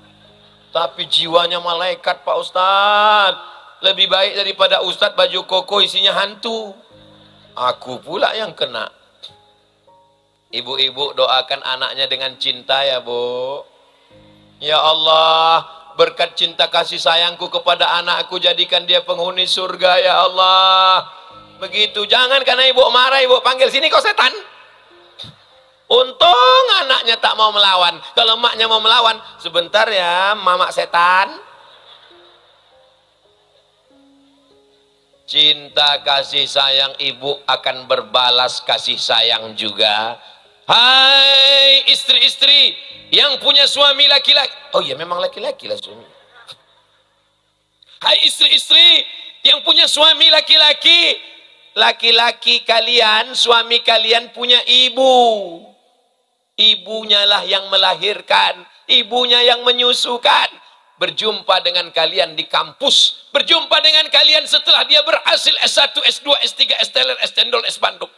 Speaker 1: tapi jiwanya malaikat Pak Ustadz. Lebih baik daripada Ustadz baju koko isinya hantu. Aku pula yang kena. Ibu-ibu doakan anaknya dengan cinta ya Bu. Ya Allah, berkat cinta kasih sayangku kepada anakku, jadikan dia penghuni surga ya Allah. Begitu, jangan karena ibu marah, ibu panggil sini kau setan. Untung anaknya tak mau melawan. Kalau emaknya mau melawan, sebentar ya mamak setan. Cinta kasih sayang ibu akan berbalas kasih sayang juga. Hai istri-istri yang punya suami laki-laki. Oh iya, memang laki-laki lah suami. Hai istri-istri yang punya suami laki-laki. Laki-laki kalian, suami kalian punya ibu. Ibunya lah yang melahirkan, ibunya yang menyusukan. Berjumpa dengan kalian di kampus, berjumpa dengan kalian setelah dia berhasil S1, S2, S3, S-teler, S-cendol, S-bandung.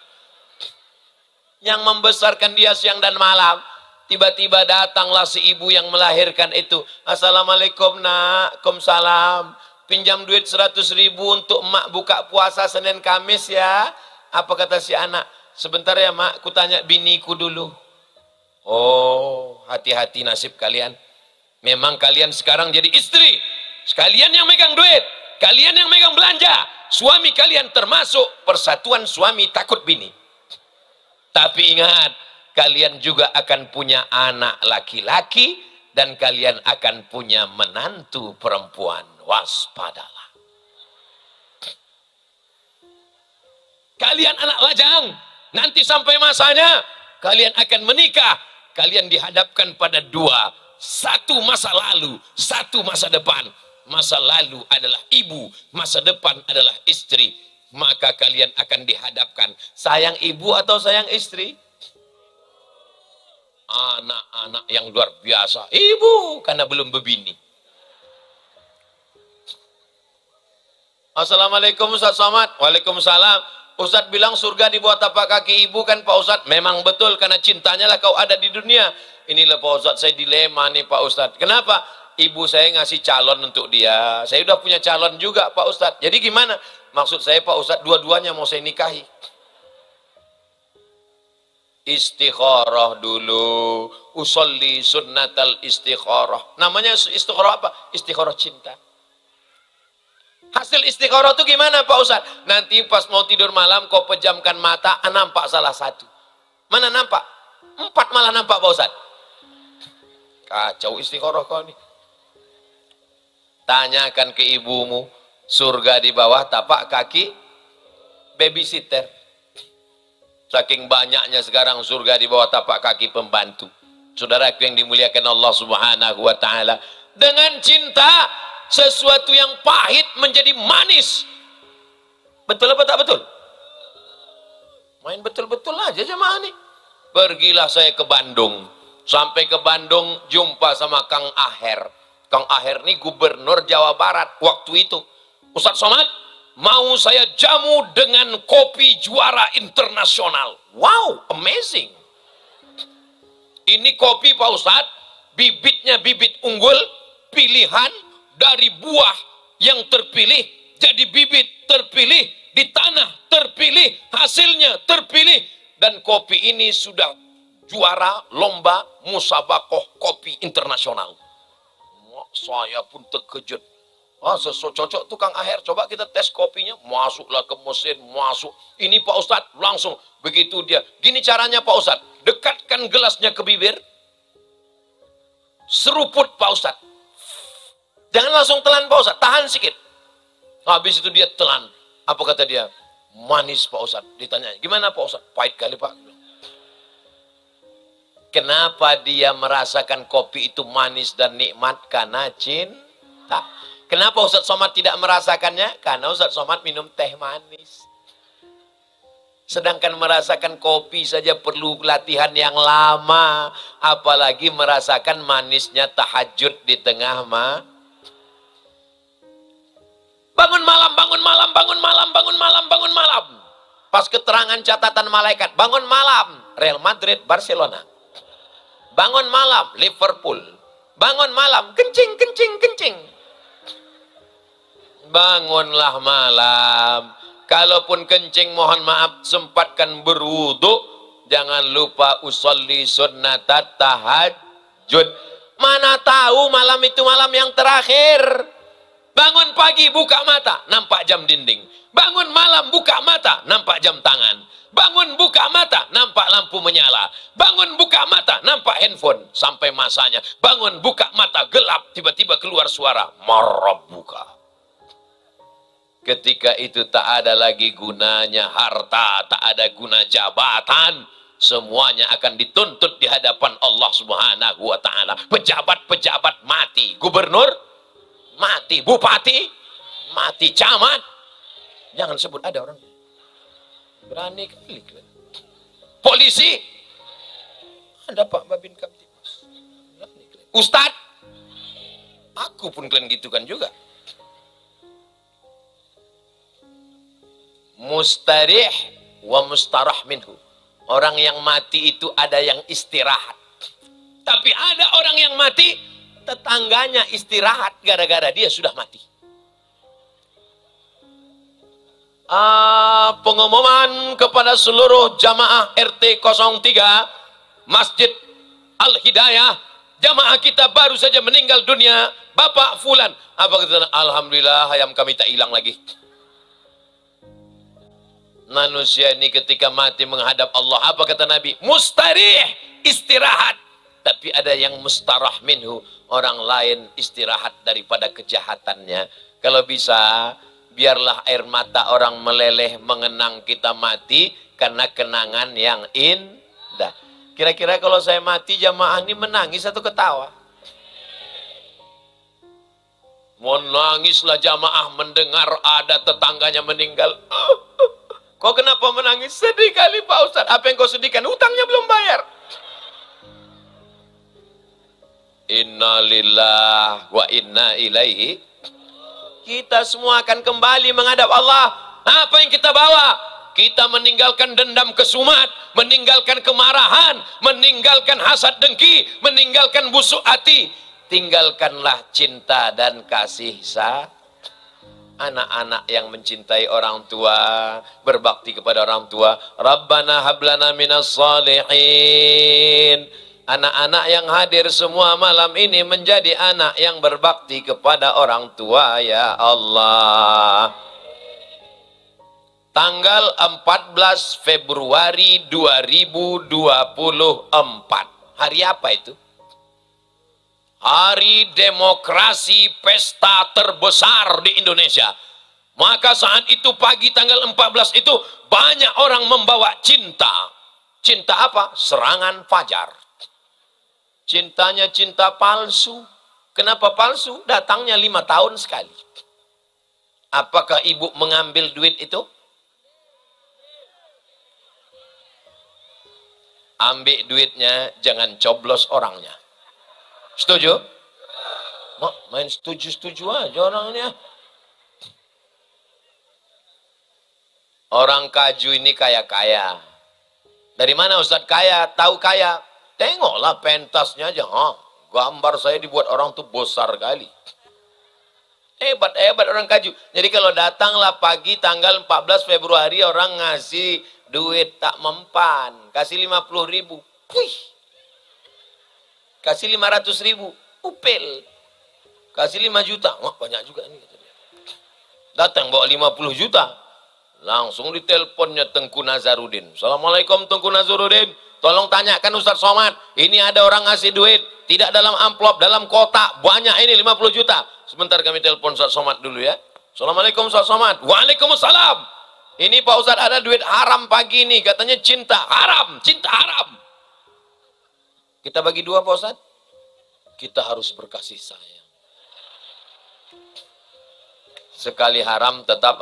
Speaker 1: Yang membesarkan dia siang dan malam. Tiba-tiba datanglah si ibu yang melahirkan itu. Assalamualaikum nak, Waalaikumsalam. Pinjam duit 100.000 untuk emak buka puasa Senin Kamis ya. Apa kata si anak? Sebentar ya mak, ku tanya biniku dulu. Oh, hati-hati nasib kalian. Memang kalian sekarang jadi istri. Sekalian yang megang duit, kalian yang megang belanja. Suami kalian termasuk persatuan suami takut bini. Tapi ingat, kalian juga akan punya anak laki-laki dan kalian akan punya menantu perempuan. Waspadalah. Kalian anak lajang, nanti sampai masanya kalian akan menikah. Kalian dihadapkan pada dua, satu masa lalu, satu masa depan. Masa lalu adalah ibu, masa depan adalah istri. Maka kalian akan dihadapkan, sayang ibu atau sayang istri? Anak-anak yang luar biasa, ibu karena belum berbini. Assalamualaikum Ustaz Somad. Waalaikumsalam. Ustaz bilang surga di bawah tapak kaki ibu kan Pak Ustaz? Memang betul, karena cintanya lah kau ada di dunia. Inilah Pak Ustaz, saya dilema nih Pak Ustaz. Kenapa? Ibu saya ngasih calon untuk dia. Saya udah punya calon juga Pak Ustaz. Jadi gimana? Maksud saya Pak Ustaz, dua-duanya mau saya nikahi. Istikharah dulu. Usolli sunnatal istikharah. Namanya istikharah apa? Istikharah cinta. Hasil istikharah itu gimana Pak Ustaz? Nanti pas mau tidur malam kau pejamkan mata, nampak salah satu. Mana nampak? 4 malah nampak Pak Ustaz. Kacau istikharah kau nih. Tanyakan ke ibumu, surga di bawah tapak kaki babysitter. Saking banyaknya sekarang surga di bawah tapak kaki pembantu. Saudaraku yang dimuliakan Allah Subhanahu wa taala, dengan cinta sesuatu yang pahit menjadi manis. Betul apa tak betul? Main betul-betul aja jamaah nih. Pergilah saya ke Bandung. Sampai ke Bandung jumpa sama Kang Aher. Kang Aher ini gubernur Jawa Barat waktu itu. Ustadz Somad, mau saya jamu dengan kopi juara internasional. Wow, amazing. Ini kopi Pak Ustadz, bibitnya bibit unggul, pilihan dari buah yang terpilih, jadi bibit terpilih, di tanah terpilih, hasilnya terpilih. Dan kopi ini sudah juara lomba musabakoh kopi internasional. Saya pun terkejut. Cocok tukang Aher, coba kita tes kopinya. Masuklah ke mesin, masuk. Ini Pak Ustadz, langsung. Begitu dia. Gini caranya Pak Ustadz. Dekatkan gelasnya ke bibir. Seruput Pak Ustadz. Jangan langsung telan Pak Ustadz, tahan sedikit. Habis itu dia telan. Apa kata dia? Manis Pak Ustadz. Ditanya, gimana Pak Ustadz? Pahit kali Pak. Kenapa dia merasakan kopi itu manis dan nikmat? Karena cinta. Kenapa Ustadz Somad tidak merasakannya? Karena Ustadz Somad minum teh manis. Sedangkan merasakan kopi saja perlu latihan yang lama. Apalagi merasakan manisnya tahajud di tengah bangun malam, bangun malam, bangun malam, bangun malam, bangun malam. Pas keterangan catatan malaikat, bangun malam, Real Madrid, Barcelona. Bangun malam, Liverpool. Bangun malam, kencing, kencing, kencing. Bangunlah malam. Kalaupun kencing, mohon maaf, sempatkan berwudu. Jangan lupa usolli sunnatat tahajud. Mana tahu malam itu malam yang terakhir. Bangun pagi, buka mata, nampak jam dinding. Bangun malam, buka mata, nampak jam tangan. Bangun buka mata, nampak lampu menyala. Bangun buka mata, nampak handphone. Sampai masanya. Bangun buka mata, gelap. Tiba-tiba keluar suara. Marabbuka. Ketika itu tak ada lagi gunanya harta. Tak ada guna jabatan. Semuanya akan dituntut di hadapan Allah Subhanahu wa ta'ala. Pejabat-pejabat mati. Gubernur mati. Bupati mati. Camat. Jangan sebut ada orang. Berani kali. Polisi. Ada Pak Babin Kamtibmas. Ustadz. Aku pun kalian gitukan juga. Mustarih wa mustarah minhu. Orang yang mati itu ada yang istirahat. Tapi ada orang yang mati, tetangganya istirahat gara-gara dia sudah mati. Pengumuman kepada seluruh jamaah RT 03 Masjid Al-Hidayah, jamaah kita baru saja meninggal dunia, Bapak Fulan. Apa kata? Alhamdulillah, ayam kami tak hilang lagi. Manusia ini ketika mati menghadap Allah, apa kata Nabi? Mustarih, istirahat. Tapi ada yang mustarah minhu, orang lain istirahat daripada kejahatannya. Kalau bisa, biarlah air mata orang meleleh mengenang kita mati karena kenangan yang indah. Kira-kira kalau saya mati, jamaah ini menangis atau ketawa? Menangislah jamaah mendengar ada tetangganya meninggal. Kau kenapa menangis? Sedih kali Pak Ustadz. Apa yang kau sedihkan? Hutangnya belum bayar. Innalillah wa inna ilaihi. Kita semua akan kembali menghadap Allah. Apa yang kita bawa? Kita meninggalkan dendam kesumat, meninggalkan kemarahan, meninggalkan hasad dengki, meninggalkan busuk hati. Tinggalkanlah cinta dan kasih sayang. Anak-anak yang mencintai orang tua, berbakti kepada orang tua. Rabbana hablana minas salihin. Anak-anak yang hadir semua malam ini menjadi anak yang berbakti kepada orang tua, ya Allah. Tanggal 14 Februari 2024. Hari apa itu? Hari demokrasi, pesta terbesar di Indonesia. Maka saat itu pagi tanggal 14 itu banyak orang membawa cinta. Cinta apa? Serangan fajar. Cintanya cinta palsu. Kenapa palsu? Datangnya 5 tahun sekali. Apakah ibu mengambil duit itu? Ambil duitnya, jangan coblos orangnya. Setuju? Main setuju-setuju aja orangnya. Orang Kaju ini kaya-kaya. Dari mana Ustadz kaya? Tahu kaya? Tengoklah pentasnya aja. Gambar saya dibuat orang tuh besar kali. Hebat orang Kaju. Jadi kalau datanglah pagi tanggal 14 Februari orang ngasih duit tak mempan. Kasih 50.000. Wih. Kasih 500.000. Upel. Kasih 5 juta. Wah, banyak juga nih. Datang bawa 50 juta. Langsung diteleponnya Tengku Nazarudin. Assalamualaikum Tengku Nazarudin. Tolong tanyakan Ustadz Somad. Ini ada orang ngasih duit. Tidak dalam amplop, dalam kotak. Banyak ini 50 juta. Sebentar kami telepon Ustadz Somad dulu ya. Assalamualaikum Ustadz Somad. Waalaikumsalam. Ini Pak Ustadz ada duit haram pagi ini. Katanya cinta. Haram. Cinta haram. Kita bagi dua Pak Ustadz. Kita harus berkasih sayang. Sekali haram tetap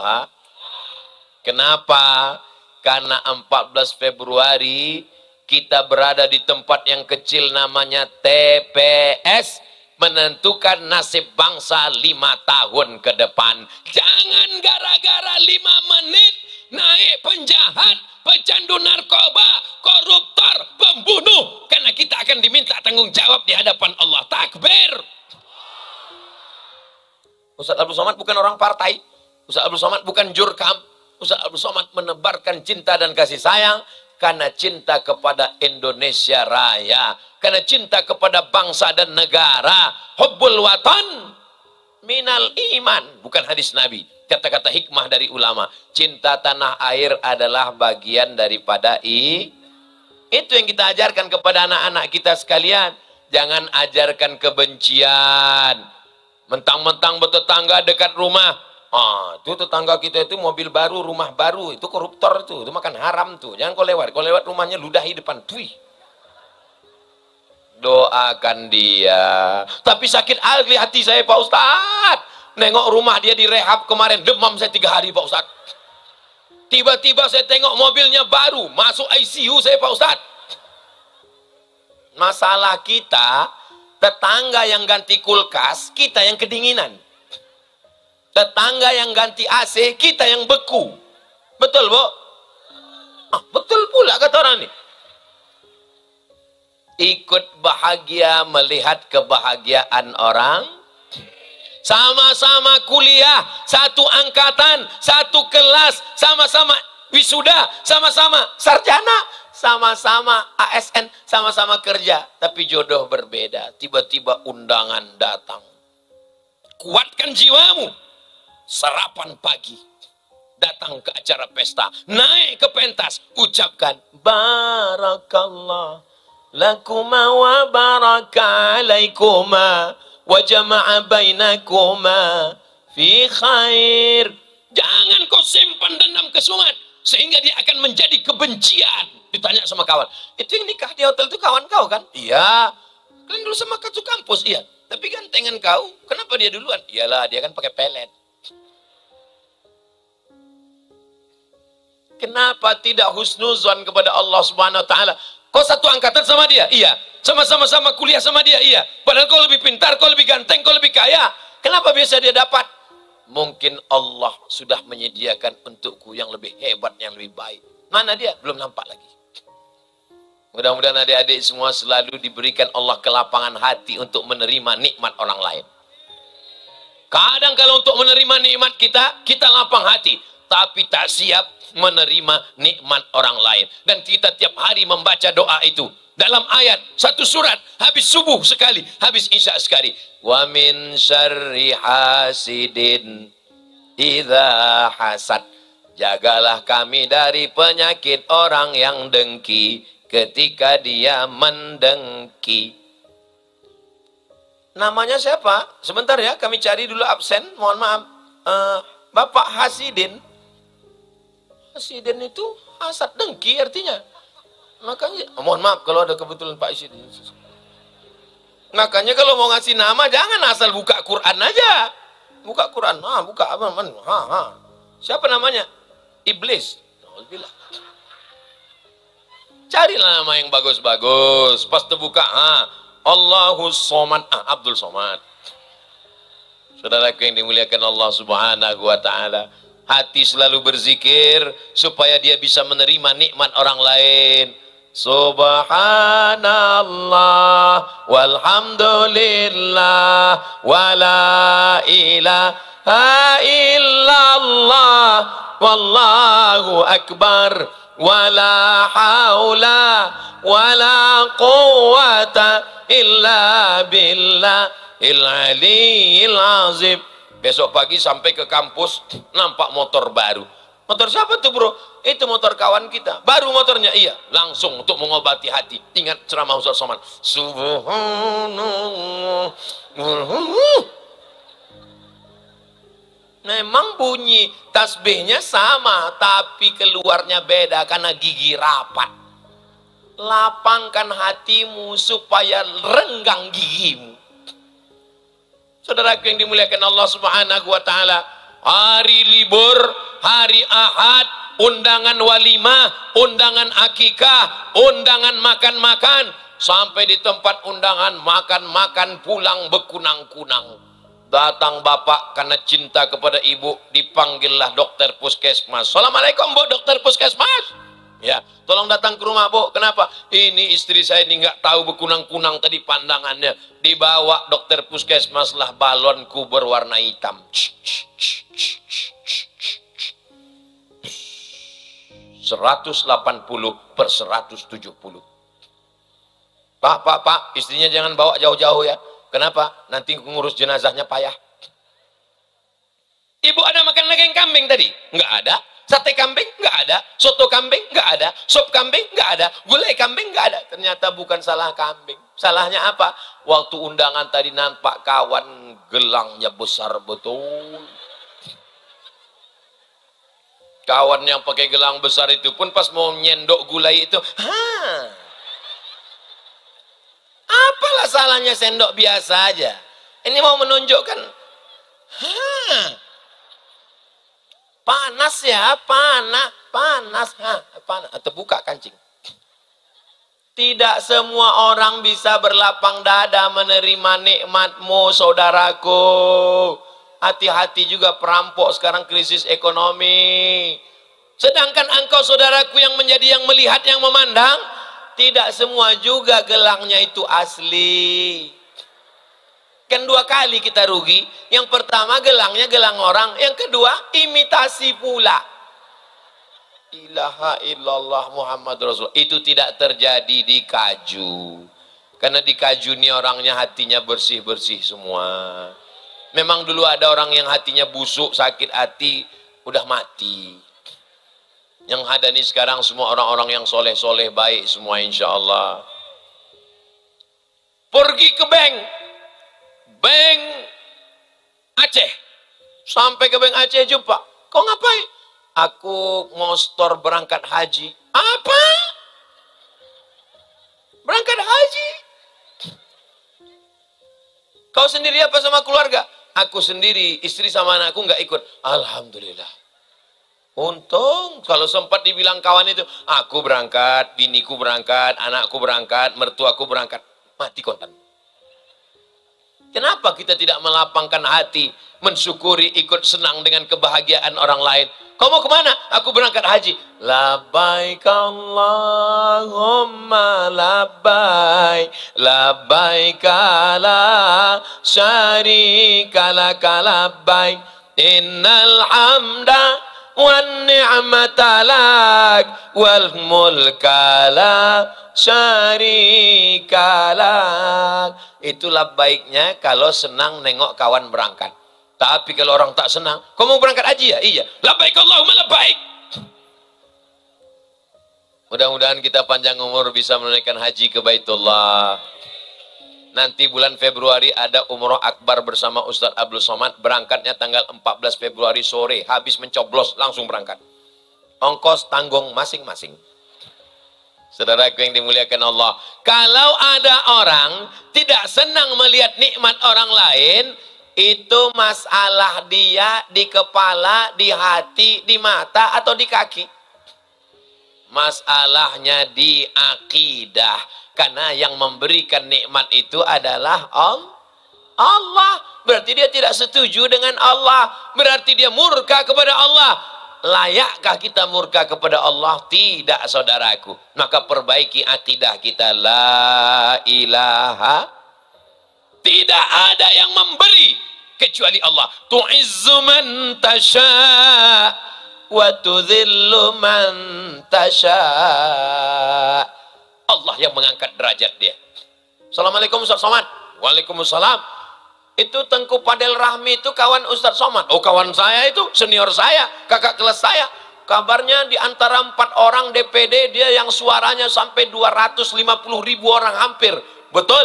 Speaker 1: Kenapa? Karena 14 Februari kita berada di tempat yang kecil namanya TPS, menentukan nasib bangsa 5 tahun ke depan. Jangan gara-gara 5 menit naik penjahat, pecandu narkoba, koruptor, pembunuh, karena kita akan diminta tanggung jawab di hadapan Allah. Takbir. Ustadz Abdul Somad bukan orang partai. Ustadz Abdul Somad bukan jurkam. Ustadz Abdul Somad menebarkan cinta dan kasih sayang karena cinta kepada Indonesia Raya, karena cinta kepada bangsa dan negara. Hubbul watan minal iman, bukan hadis Nabi, kata-kata hikmah dari ulama. Cinta tanah air adalah bagian daripada itu yang kita ajarkan kepada anak-anak kita sekalian. Jangan ajarkan kebencian. Mentang-mentang bertetangga dekat rumah, itu tetangga kita itu mobil baru, rumah baru, itu koruptor itu makan haram tuh. Jangan kau lewat rumahnya ludahi depan. Doakan dia. Tapi sakit hati saya Pak Ustadz. Nengok rumah dia direhab kemarin, demam saya 3 hari Pak Ustadz. Tiba-tiba saya tengok mobilnya baru, masuk ICU saya Pak Ustadz. Masalah kita, tetangga yang ganti kulkas, kita yang kedinginan. Tetangga yang ganti AC, kita yang beku. Betul, Bu? Betul pula kata orang ini. Ikut bahagia melihat kebahagiaan orang. Sama-sama kuliah, satu angkatan, satu kelas, sama-sama wisuda, sama-sama sarjana, sama-sama ASN, sama-sama kerja. Tapi jodoh berbeda. Tiba-tiba undangan datang. Kuatkan jiwamu. Sarapan pagi, datang ke acara pesta, naik ke pentas, ucapkan barakallah lakuma wa baraka alaikuma wa jama'a bainakuma fi khair. Jangan kau simpan dendam kesumat sehingga dia akan menjadi kebencian. Ditanya sama kawan, itu yang nikah di hotel itu kawan kau kan? Iya. Kalian dulu sama satu kampus? Iya. Tapi gantengan kau, kenapa dia duluan? Iyalah, dia kan pakai pelet. Kenapa tidak husnuzan kepada Allah Subhanahu wa taala? Kau satu angkatan sama dia? Iya. Sama-sama kuliah sama dia? Iya. Padahal kau lebih pintar, kau lebih ganteng, kau lebih kaya. Kenapa biasa dia dapat? Mungkin Allah sudah menyediakan untukku yang lebih hebat, yang lebih baik. Mana dia? Belum nampak lagi. Mudah-mudahan adik-adik semua selalu diberikan Allah kelapangan hati untuk menerima nikmat orang lain. Kadang kalau untuk menerima nikmat kita lapang hati. Tapi tak siap menerima nikmat orang lain. Dan kita tiap hari membaca doa itu. Dalam ayat, satu surat, habis subuh sekali, habis isya sekali. Wa min syarri hasidin idza hasad. Jagalah kami dari penyakit orang yang dengki ketika dia mendengki. Namanya siapa? Sebentar ya, kami cari dulu absen. Mohon maaf. Bapak Hasidin. Hasidin itu hasad, dengki artinya. Makanya, mohon maaf kalau ada kebetulan Pak Hasidin. Makanya kalau mau ngasih nama jangan asal buka Quran aja. Buka Quran, buka apa? Siapa namanya? Iblis. Carilah nama yang bagus-bagus. Pas terbuka, Allahus Somad, Abdul Somad. Saudaraku yang dimuliakan Allah Subhanahu wa Ta'ala, hati selalu berzikir supaya dia bisa menerima nikmat orang lain. Subhanallah walhamdulillah wala ilaha illallah wallahu akbar wala haula wala quwata illa billah il-aliyil azim. Besok pagi sampai ke kampus nampak motor baru. Motor siapa tuh bro? Itu motor kawan kita. Baru motornya, iya. Langsung untuk mengobati hati. Ingat ceramah Ustaz Somad. Subhanallah. Memang bunyi tasbihnya sama, tapi keluarnya beda karena gigi rapat. Lapangkan hatimu supaya renggang gigimu. Saudaraku yang dimuliakan Allah Subhanahu wa Ta'ala, hari libur, hari Ahad, undangan walimah, undangan akikah, undangan makan-makan, sampai di tempat undangan makan-makan, pulang bekunang-kunang. Datang bapak karena cinta kepada ibu, dipanggillah dokter puskesmas. Assalamualaikum bu, dokter puskesmas. Ya, tolong datang ke rumah bu. Kenapa? Ini istri saya ini nggak tahu bekunang-kunang tadi pandangannya. Dibawa dokter puskesmas lah, balonku berwarna hitam. 180/170. Pak, istrinya jangan bawa jauh-jauh ya. Kenapa? Nanti ngurus jenazahnya payah. Ibu ada makan daging kambing tadi? Nggak ada. Sate kambing? Nggak ada. Soto kambing? Nggak ada. Sop kambing? Nggak ada. Gulai kambing? Nggak ada. Ternyata bukan salah kambing. Salahnya apa? Waktu undangan tadi nampak kawan gelangnya besar betul. Kawan yang pakai gelang besar itu pun pas mau nyendok gulai itu, apalah salahnya sendok biasa aja. Ini mau menunjukkan, panas ya, panas, atau buka kancing. Tidak semua orang bisa berlapang dada menerima nikmatmu, saudaraku. Hati-hati juga perampok sekarang krisis ekonomi. Sedangkan engkau saudaraku yang menjadi yang melihat, yang memandang, tidak semua juga gelangnya itu asli. Kan dua kali kita rugi. Yang pertama gelangnya gelang orang, yang kedua imitasi pula. Ilaha illallah Muhammad Rasul. Itu tidak terjadi di Kaju. Karena di Kaju ini orangnya hatinya bersih-bersih semua. Memang dulu ada orang yang hatinya busuk, sakit hati, udah mati. Yang ada nih sekarang semua orang-orang yang soleh-soleh, baik semua insya Allah. Pergi ke bank Aceh. Sampai ke bank Aceh jumpa. Kau ngapain? Aku mau store berangkat haji. Apa? Berangkat haji? Kau sendiri apa sama keluarga? Aku sendiri, istri sama anakku nggak ikut. Alhamdulillah. Untung kalau sempat dibilang kawan itu, aku berangkat, biniku berangkat, anakku berangkat, mertuaku berangkat, mati kontan. Kenapa kita tidak melapangkan hati, mensyukuri, ikut senang dengan kebahagiaan orang lain? Kau mau kemana? Aku berangkat haji. Labbaik Allahumma labbaik, labbaik la syarika laka labbaik, innal hamda wan ni'mata lak wal mulka la syarika lak. Itulah baiknya kalau senang nengok kawan berangkat. Tapi kalau orang tak senang, kau mau berangkat haji ya? Iya. Labbaik Allahumma labbaik. Mudah-mudahan kita panjang umur bisa menunaikan haji ke Baitullah. Nanti bulan Februari ada umroh akbar bersama Ustadz Abdul Somad. Berangkatnya tanggal 14 Februari sore. Habis mencoblos langsung berangkat. Ongkos tanggung masing-masing. Saudaraku yang dimuliakan Allah. Kalau ada orang tidak senang melihat nikmat orang lain, itu masalah dia di kepala, di hati, di mata, atau di kaki. Masalahnya di akidah. Karena yang memberikan nikmat itu adalah Allah. Berarti dia tidak setuju dengan Allah. Berarti dia murka kepada Allah. Layakkah kita murka kepada Allah? Tidak, saudaraku. Maka perbaiki akidah kita. La ilaha. Tidak ada yang memberi kecuali Allah. Tu'izzu man tasha wa tudhillu man tasha. Allah yang mengangkat derajat dia. Assalamualaikum Ustaz Somad. Waalaikumsalam. Itu Tengku Padel Rahmi itu kawan Ustaz Somad. Oh, kawan saya itu, senior saya, kakak kelas saya. Kabarnya di antara 4 orang DPD dia yang suaranya sampai 250.000 orang hampir. Betul?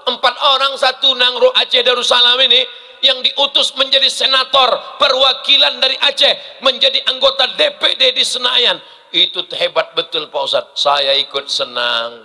Speaker 1: 4 orang, satu Nangro Aceh Darussalam ini yang diutus menjadi senator perwakilan dari Aceh, menjadi anggota DPD di Senayan. Itu hebat betul Pak Ustadz. Saya ikut senang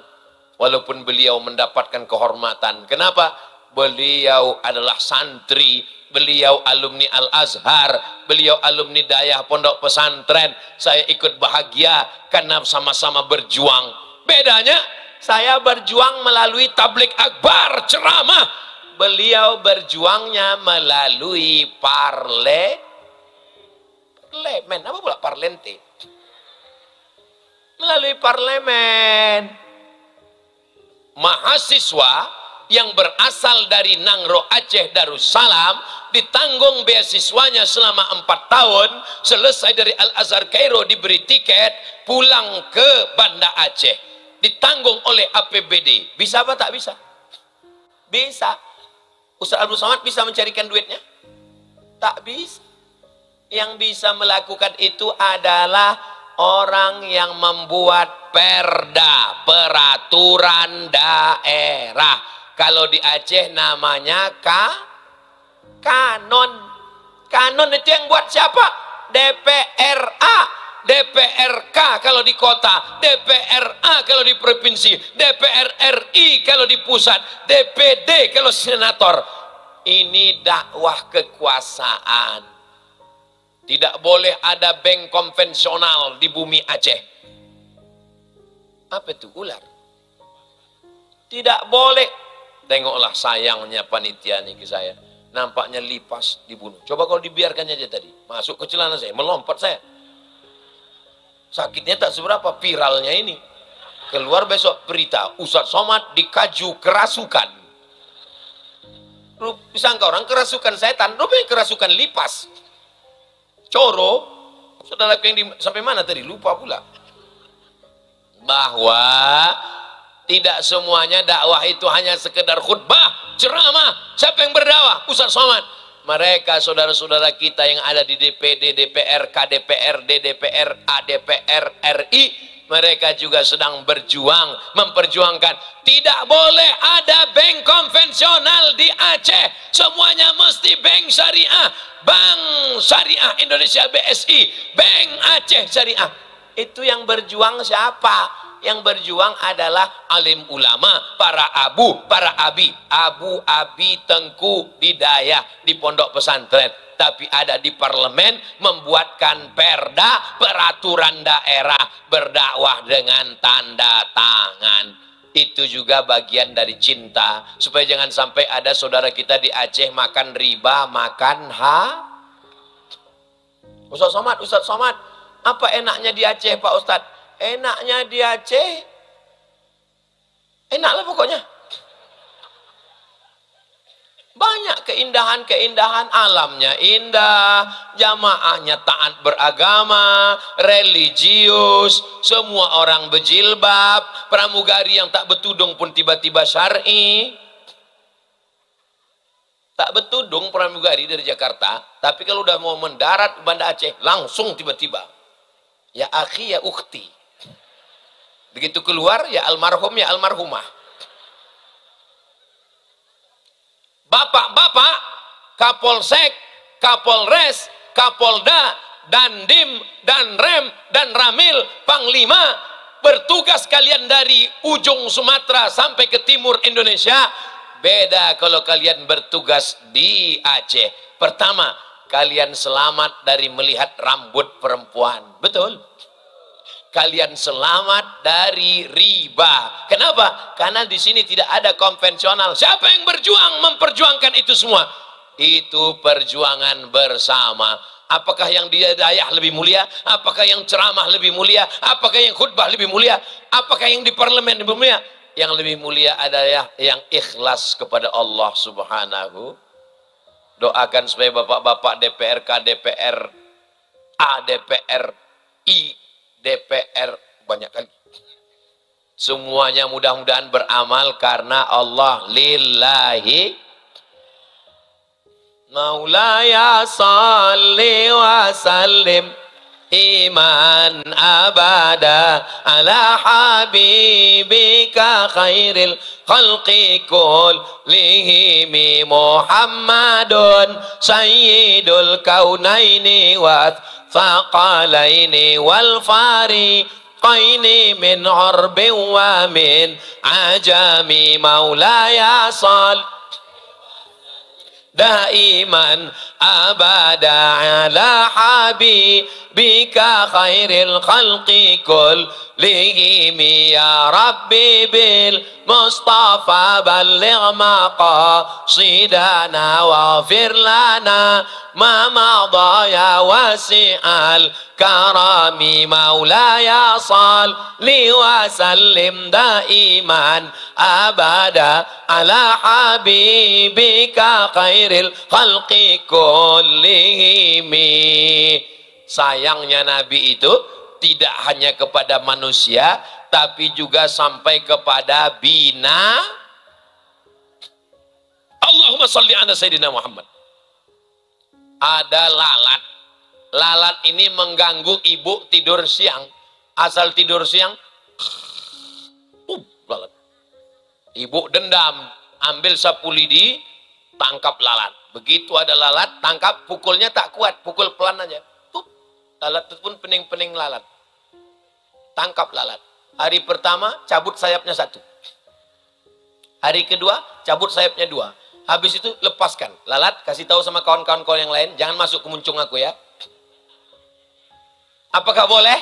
Speaker 1: walaupun beliau mendapatkan kehormatan. Kenapa? Beliau adalah santri, beliau alumni Al-Azhar, beliau alumni Dayah Pondok Pesantren. Saya ikut bahagia karena sama-sama berjuang. Bedanya saya berjuang melalui tablik akbar, ceramah. Beliau berjuangnya melalui parlemen. Apa pula parlente? Melalui parlemen. Mahasiswa yang berasal dari Nangro Aceh Darussalam ditanggung beasiswanya selama 4 tahun, selesai dari Al-Azhar Kairo diberi tiket pulang ke Banda Aceh, ditanggung oleh APBD. Bisa apa tak bisa? Bisa. Ustaz Abdul Somad bisa mencarikan duitnya? Tak bisa. Yang bisa melakukan itu adalah orang yang membuat perda, peraturan daerah. Kalau di Aceh namanya kanon. Kanon itu yang buat siapa? DPRA, DPRK kalau di kota, DPRA kalau di provinsi, DPR RI kalau di pusat, DPD kalau senator. Ini dakwah kekuasaan. Tidak boleh ada bank konvensional di bumi Aceh. Apa itu? Ular. Tidak boleh. Tengoklah sayangnya panitia nih ke saya. Nampaknya lipas dibunuh. Coba kalau dibiarkan aja tadi. Masuk ke celana saya, melompat saya. Sakitnya tak seberapa, viralnya ini. Keluar besok berita, Ustaz Somad dikaju kerasukan. Disangka orang kerasukan setan, rupanya kerasukan lipas. Coro, saudara yang sampai mana tadi? Lupa pula. Bahwa tidak semuanya dakwah itu hanya sekedar khutbah, ceramah. Siapa yang berdakwah? Ustaz Somad. Mereka saudara-saudara kita yang ada di DPD, DPR, KDPRD, DPR, ADPR, RI, mereka juga sedang berjuang, memperjuangkan. Tidak boleh ada bank konvensional di Aceh. Semuanya mesti bank syariah. Bank Syariah Indonesia BSI, Bank Aceh Syariah. Itu yang berjuang siapa? Yang berjuang adalah alim ulama, para abu, para abi. Abu-abi Tengku di Dayah, di pondok pesantren. Tapi ada di parlemen membuatkan perda, peraturan daerah, berdakwah dengan tanda tangan. Itu juga bagian dari cinta. Supaya jangan sampai ada saudara kita di Aceh makan riba, makan Ustaz Somad, apa enaknya di Aceh Pak Ustaz? Enaknya di Aceh, enaklah pokoknya. Banyak keindahan-keindahan, alamnya indah, jamaahnya taat beragama, religius, semua orang berjilbab, pramugari yang tak bertudung pun tiba-tiba syar'i. Tak bertudung pramugari dari Jakarta, tapi kalau udah mau mendarat Banda Aceh, langsung tiba-tiba. Ya akhi, ya ukhti. Begitu keluar, ya almarhum, ya almarhumah. Bapak-bapak, Kapolsek, Kapolres, Kapolda, Dandim, Danrem, dan Ramil, Panglima, bertugas kalian dari ujung Sumatera sampai ke timur Indonesia. Beda kalau kalian bertugas di Aceh. Pertama, kalian selamat dari melihat rambut perempuan. Betul? kalian selamat dari riba. Kenapa? Karena di sini tidak ada konvensional. Siapa yang berjuang memperjuangkan itu semua? Itu perjuangan bersama. Apakah yang diyadayah lebih mulia? Apakah yang ceramah lebih mulia? Apakah yang khutbah lebih mulia? Apakah yang di parlemen lebih mulia? Yang lebih mulia adalah yang ikhlas kepada Allah Subhanahu. Doakan supaya bapak-bapak DPRK, DPR A, DPR I, DPR banyak kali. Semuanya mudah-mudahan beramal karena Allah. Lillahi Maulaya salli wa sallim iman abada ala habibika khairil khalqi kullihim Muhammadun sayyidul kaunaini wa thaqalaini wal fariqaini min urbin wa min ajami maulaya salli daiman abada ala habibika khairil khalqi kullihim ya rabbi bil mustafa balligh maqasidana waghfir lana ma madha ya wasi'al karami maulaya salli wa sallim daiman abada ala habibika khairil khalqi kullihim. Sayangnya Nabi itu tidak hanya kepada manusia tapi juga sampai kepada bina. Allahumma salli ala Sayyidina Muhammad. Ada lalat. Lalat ini mengganggu ibu tidur siang. Asal tidur siang, lalat. Ibu dendam, ambil sapu lidi, tangkap lalat. Begitu ada lalat, tangkap, pukulnya tak kuat, pukul pelan aja. Lalat itu pun pening-pening lalat. Tangkap lalat. Hari pertama, cabut sayapnya satu. Hari kedua, cabut sayapnya dua. Habis itu, lepaskan. Lalat, kasih tahu sama kawan-kawan yang lain, jangan masuk ke muncung aku ya. Apakah boleh?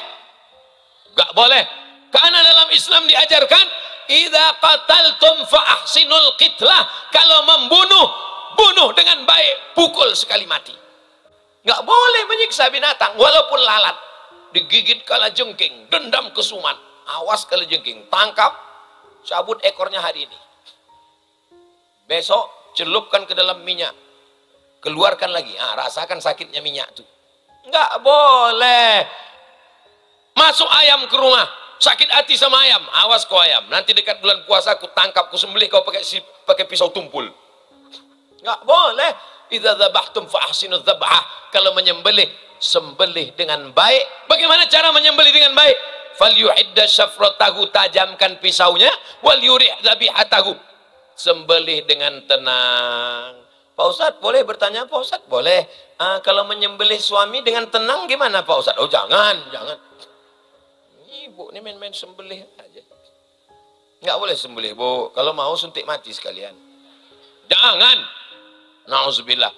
Speaker 1: Gak boleh. Karena dalam Islam diajarkan, idza qataltum fa ahsinul qitlah. Kalau membunuh, bunuh dengan baik, pukul sekali mati. Gak boleh menyiksa binatang, walaupun lalat. Digigit kalajengking, dendam kesumat. Awas kalajengking, tangkap, cabut ekornya hari ini. Besok celupkan ke dalam minyak, keluarkan lagi. Rasakan sakitnya minyak tuh. Gak boleh. Masuk ayam ke rumah, sakit hati sama ayam, awas kau ayam. Nanti dekat bulan puasa aku tangkap, aku sembelih kau pakai pisau tumpul. Nggak boleh. Idza dzabhtum fa ahsinu dzabhah. Kalau menyembelih, sembelih dengan baik. Bagaimana cara menyembelih dengan baik? Falyu'idda syafratahu, tajamkan pisaunya, wal yuri' dzabihatahu. Sembelih dengan tenang. Pak Ustadz boleh bertanya? Pak Ustadz boleh. Kalau menyembelih suami dengan tenang gimana Pak Ustadz? Oh jangan. Ibu ini main-main sembelih aja. Nggak boleh sembelih bu. Kalau mau suntik mati sekalian. Jangan. Nauzubillah.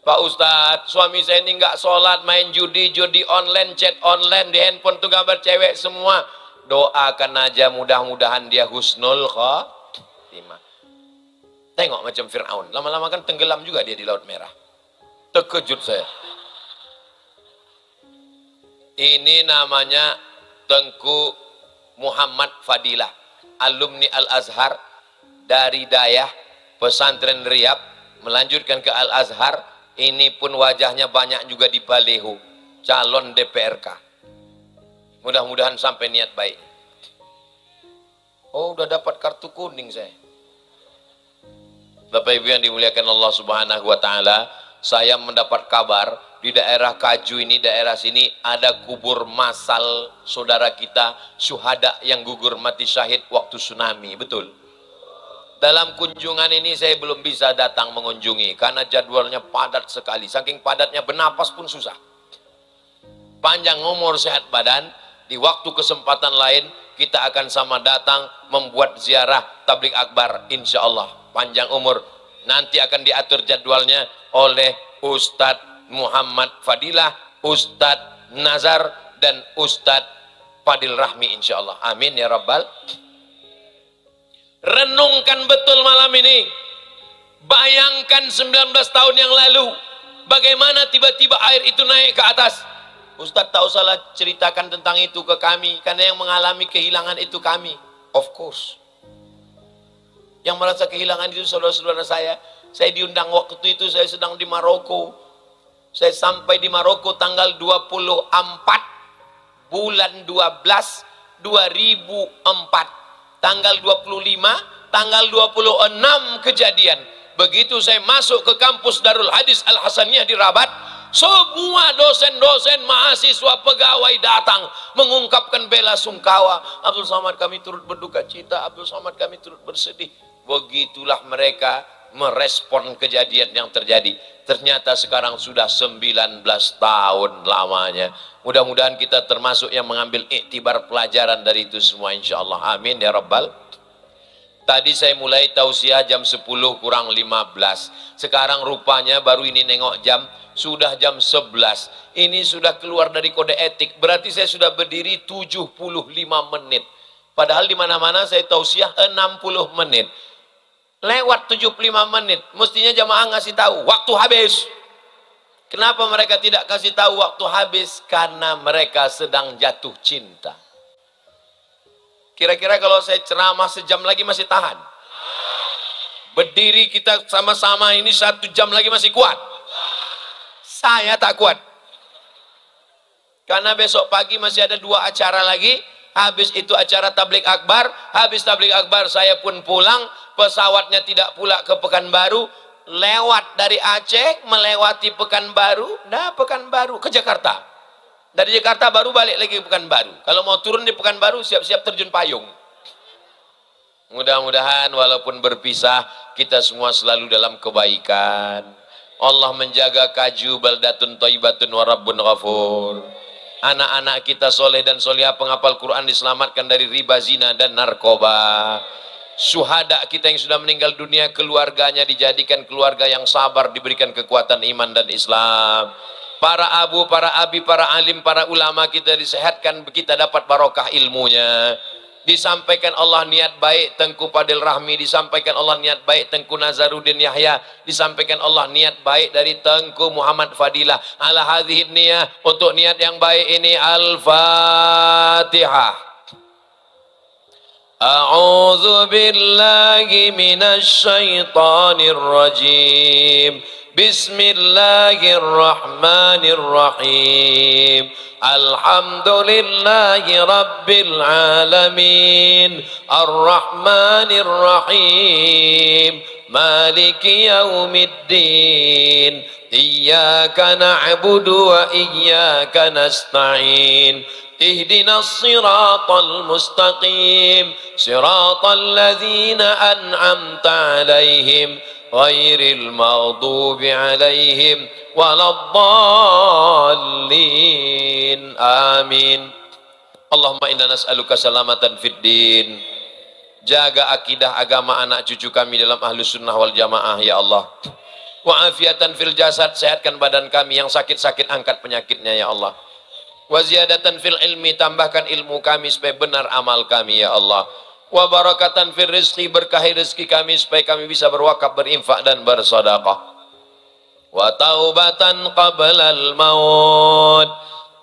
Speaker 1: Pak Ustadz, suami saya ini nggak sholat, main judi online, chat online, di handphone tuh gambar cewek semua. Doakan aja mudah-mudahan dia husnul khotimah. Tengok macam Fir'aun. Lama-lama kan tenggelam juga dia di Laut Merah. Terkejut saya. Ini namanya Tengku Muhammad Fadilah, alumni Al-Azhar dari Dayah, pesantren Riyadh, melanjutkan ke Al-Azhar. Ini pun wajahnya banyak juga di baleho, calon DPRK. Mudah-mudahan sampai niat baik. Oh, udah dapat kartu kuning saya. Bapak Ibu yang dimuliakan Allah Subhanahu wa taala, saya mendapat kabar di daerah Kaju ini, daerah sini ada kubur massal saudara kita syuhada yang gugur mati syahid waktu tsunami. Betul. Dalam kunjungan ini saya belum bisa datang mengunjungi karena jadwalnya padat sekali. Saking padatnya bernapas pun susah. Panjang umur sehat badan, di waktu kesempatan lain kita akan sama datang membuat ziarah tablik akbar insya Allah. Panjang umur. Nanti akan diatur jadwalnya oleh Ustadz Muhammad Fadilah, Ustadz Nazar, dan Ustadz Fadil Rahmi insyaallah. Amin ya rabbal. Renungkan betul malam ini. Bayangkan 19 tahun yang lalu, bagaimana tiba-tiba air itu naik ke atas. Ustadz tak usahlah ceritakan tentang itu ke kami, karena yang mengalami kehilangan itu kami. Of course. Yang merasa kehilangan itu saudara-saudara saya. Saya diundang waktu itu, saya sedang di Maroko. Saya sampai di Maroko tanggal 24 bulan 12 2004. Tanggal 25, tanggal 26 kejadian. Begitu saya masuk ke kampus Darul Hadis Al-Hasaniyah di Rabat, semua dosen-dosen, mahasiswa, pegawai datang mengungkapkan bela sungkawa. Abdul Somad kami turut berduka cita, Abdul Somad kami turut bersedih. Begitulah mereka merespon kejadian yang terjadi. Ternyata sekarang sudah 19 tahun lamanya. Mudah-mudahan kita termasuk yang mengambil iktibar pelajaran dari itu semua insyaallah. Amin ya rabbal. Tadi saya mulai tausiah jam 10 kurang 15. Sekarang rupanya baru ini nengok jam, sudah jam 11. Ini sudah keluar dari kode etik. Berarti saya sudah berdiri 75 menit. Padahal di mana-mana saya tausiah 60 menit. Lewat 75 menit, mestinya jamaah ngasih tahu waktu habis. Kenapa mereka tidak kasih tahu waktu habis? Karena mereka sedang jatuh cinta. Kira-kira kalau saya ceramah sejam lagi masih tahan? Berdiri kita sama-sama ini 1 jam lagi masih kuat? Saya tak kuat. Karena besok pagi masih ada 2 acara lagi. Habis itu acara tablik akbar. Habis tablik akbar saya pun pulang. Pesawatnya tidak pula ke Pekanbaru, lewat dari Aceh melewati Pekanbaru, Pekanbaru ke Jakarta. Dari Jakarta baru balik lagi ke Pekanbaru. Kalau mau turun di Pekanbaru siap-siap terjun payung. Mudah-mudahan walaupun berpisah kita semua selalu dalam kebaikan. Allah menjaga kaju baldatun thayyibatun wa rabbun ghafur. Anak-anak kita soleh dan solihah penghafal Quran diselamatkan dari riba, zina dan narkoba. Syuhada kita yang sudah meninggal dunia, keluarganya dijadikan keluarga yang sabar, diberikan kekuatan iman dan Islam. Para abu, para abi, para alim, para ulama kita disehatkan, kita dapat barokah ilmunya. Disampaikan Allah niat baik Tengku Fadil Rahmi, disampaikan Allah niat baik Tengku Nazaruddin Yahya, disampaikan Allah niat baik dari Tengku Muhammad Fadilah. Ala hadhihi niyah, untuk niat yang baik ini Al-Fatihah. A'udzu billahi minasy syaithanir rajim. Bismillahirrahmanirrahim. Alhamdulillahi rabbil alamin. Arrahmanir rahim. Maliki yaumiddin. Iyyaka na'budu wa iyyaka nasta'in. اهدنا الصراط المستقيم صراط الذين أنعمت عليهم غير المغضوب عليهم ولا الضالين آمين. اللهم إنا نسألك سلامة في الدين. Jaga akidah agama anak cucu kami dalam ahlus sunnah wal jamaah ya Allah. Wa afiatan fil jasad, sehatkan badan kami, yang sakit-sakit angkat penyakitnya ya Allah. Wa ziyadatan fil ilmi, tambahkan ilmu kami supaya benar amal kami ya Allah. Wa barakatan fil rizqi, berkahi rezeki kami supaya kami bisa berwakaf, berinfak dan bersedekah. Wa taubatan qablal maut,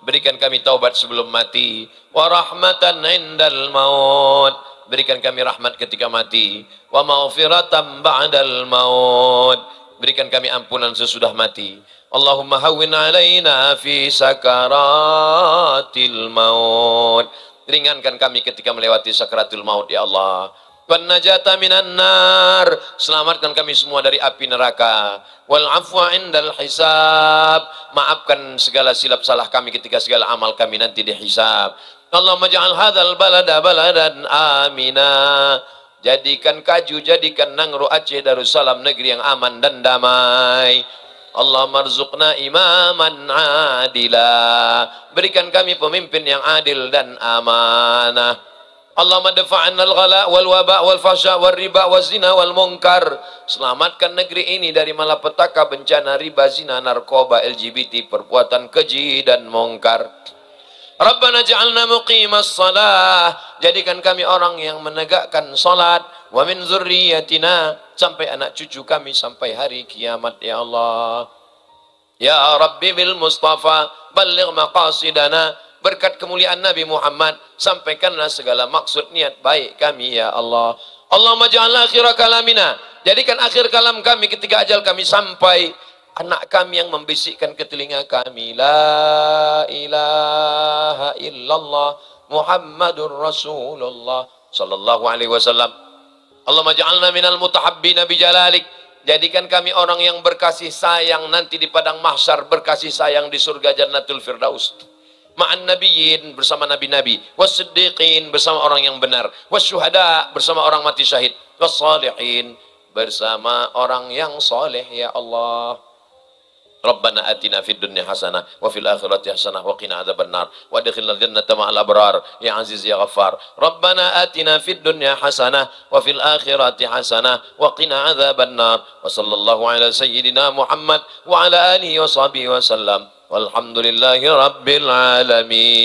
Speaker 1: berikan kami taubat sebelum mati. Wa rahmatan indal maut, berikan kami rahmat ketika mati. Wa maghfiratan ba'dal maut, berikan kami ampunan sesudah mati. Allahumma hawwin alaina fi sakaratil maut, ringankan kami ketika melewati sakaratul maut ya Allah. Wan najata minan nar, selamatkan kami semua dari api neraka. Wal afwa indal hisab, maafkan segala silap salah kami ketika segala amal kami nanti dihisab. Allahumma ja'al hadzal balada baladan amina, jadikan Kaju, jadikan Nangro Aceh Darussalam negeri yang aman dan damai. Allah marzuqna imaman adila, berikan kami pemimpin yang adil dan amanah. Allah madfa'an al-ghala wal waba wal fahsya wal riba wal zina wal munkar, selamatkan negeri ini dari malapetaka, bencana riba, zina, narkoba, LGBT, perbuatan keji dan mungkar. Rabbana ja'alna muqimas salah, jadikan kami orang yang menegakkan salat, wa min dzurriyyatina, sampai anak cucu kami sampai hari kiamat ya Allah. Ya Rabbi bil Mustafa balligh maqasidana, berkat kemuliaan Nabi Muhammad sampaikanlah segala maksud niat baik kami ya Allah. Allahumma ja'al akhir kalamina, jadikan akhir kalam kami ketika ajal kami sampai, anak kami yang membisikkan ke telinga kami, la ilaha illallah Muhammadur Rasulullah sallallahu alaihi wasallam. Allahumma ja'alna minal mutahabbina bijalalik, jadikan kami orang yang berkasih sayang nanti di padang mahsyar, berkasih sayang di surga Jannatul Firdaus. Ma'an nabiyyin, bersama nabi-nabi, was-siddiqin, bersama orang yang benar, was-syuhada, bersama orang mati syahid, was-salihin, bersama orang yang soleh ya Allah. Rabbana atina fid dunya hasanah wa fil akhirati hasanah wa qina adzabannar wa adkhilnal jannata ma'al abrar ya aziz ya ghaffar. Rabbana atina fid dunya hasanah wa fil akhirati hasanah wa qina adzabannar. Wa sallallahu ala sayyidina Muhammad wa ala alihi wa sahbihi wa sallam. Walhamdulillahi rabbil alamin.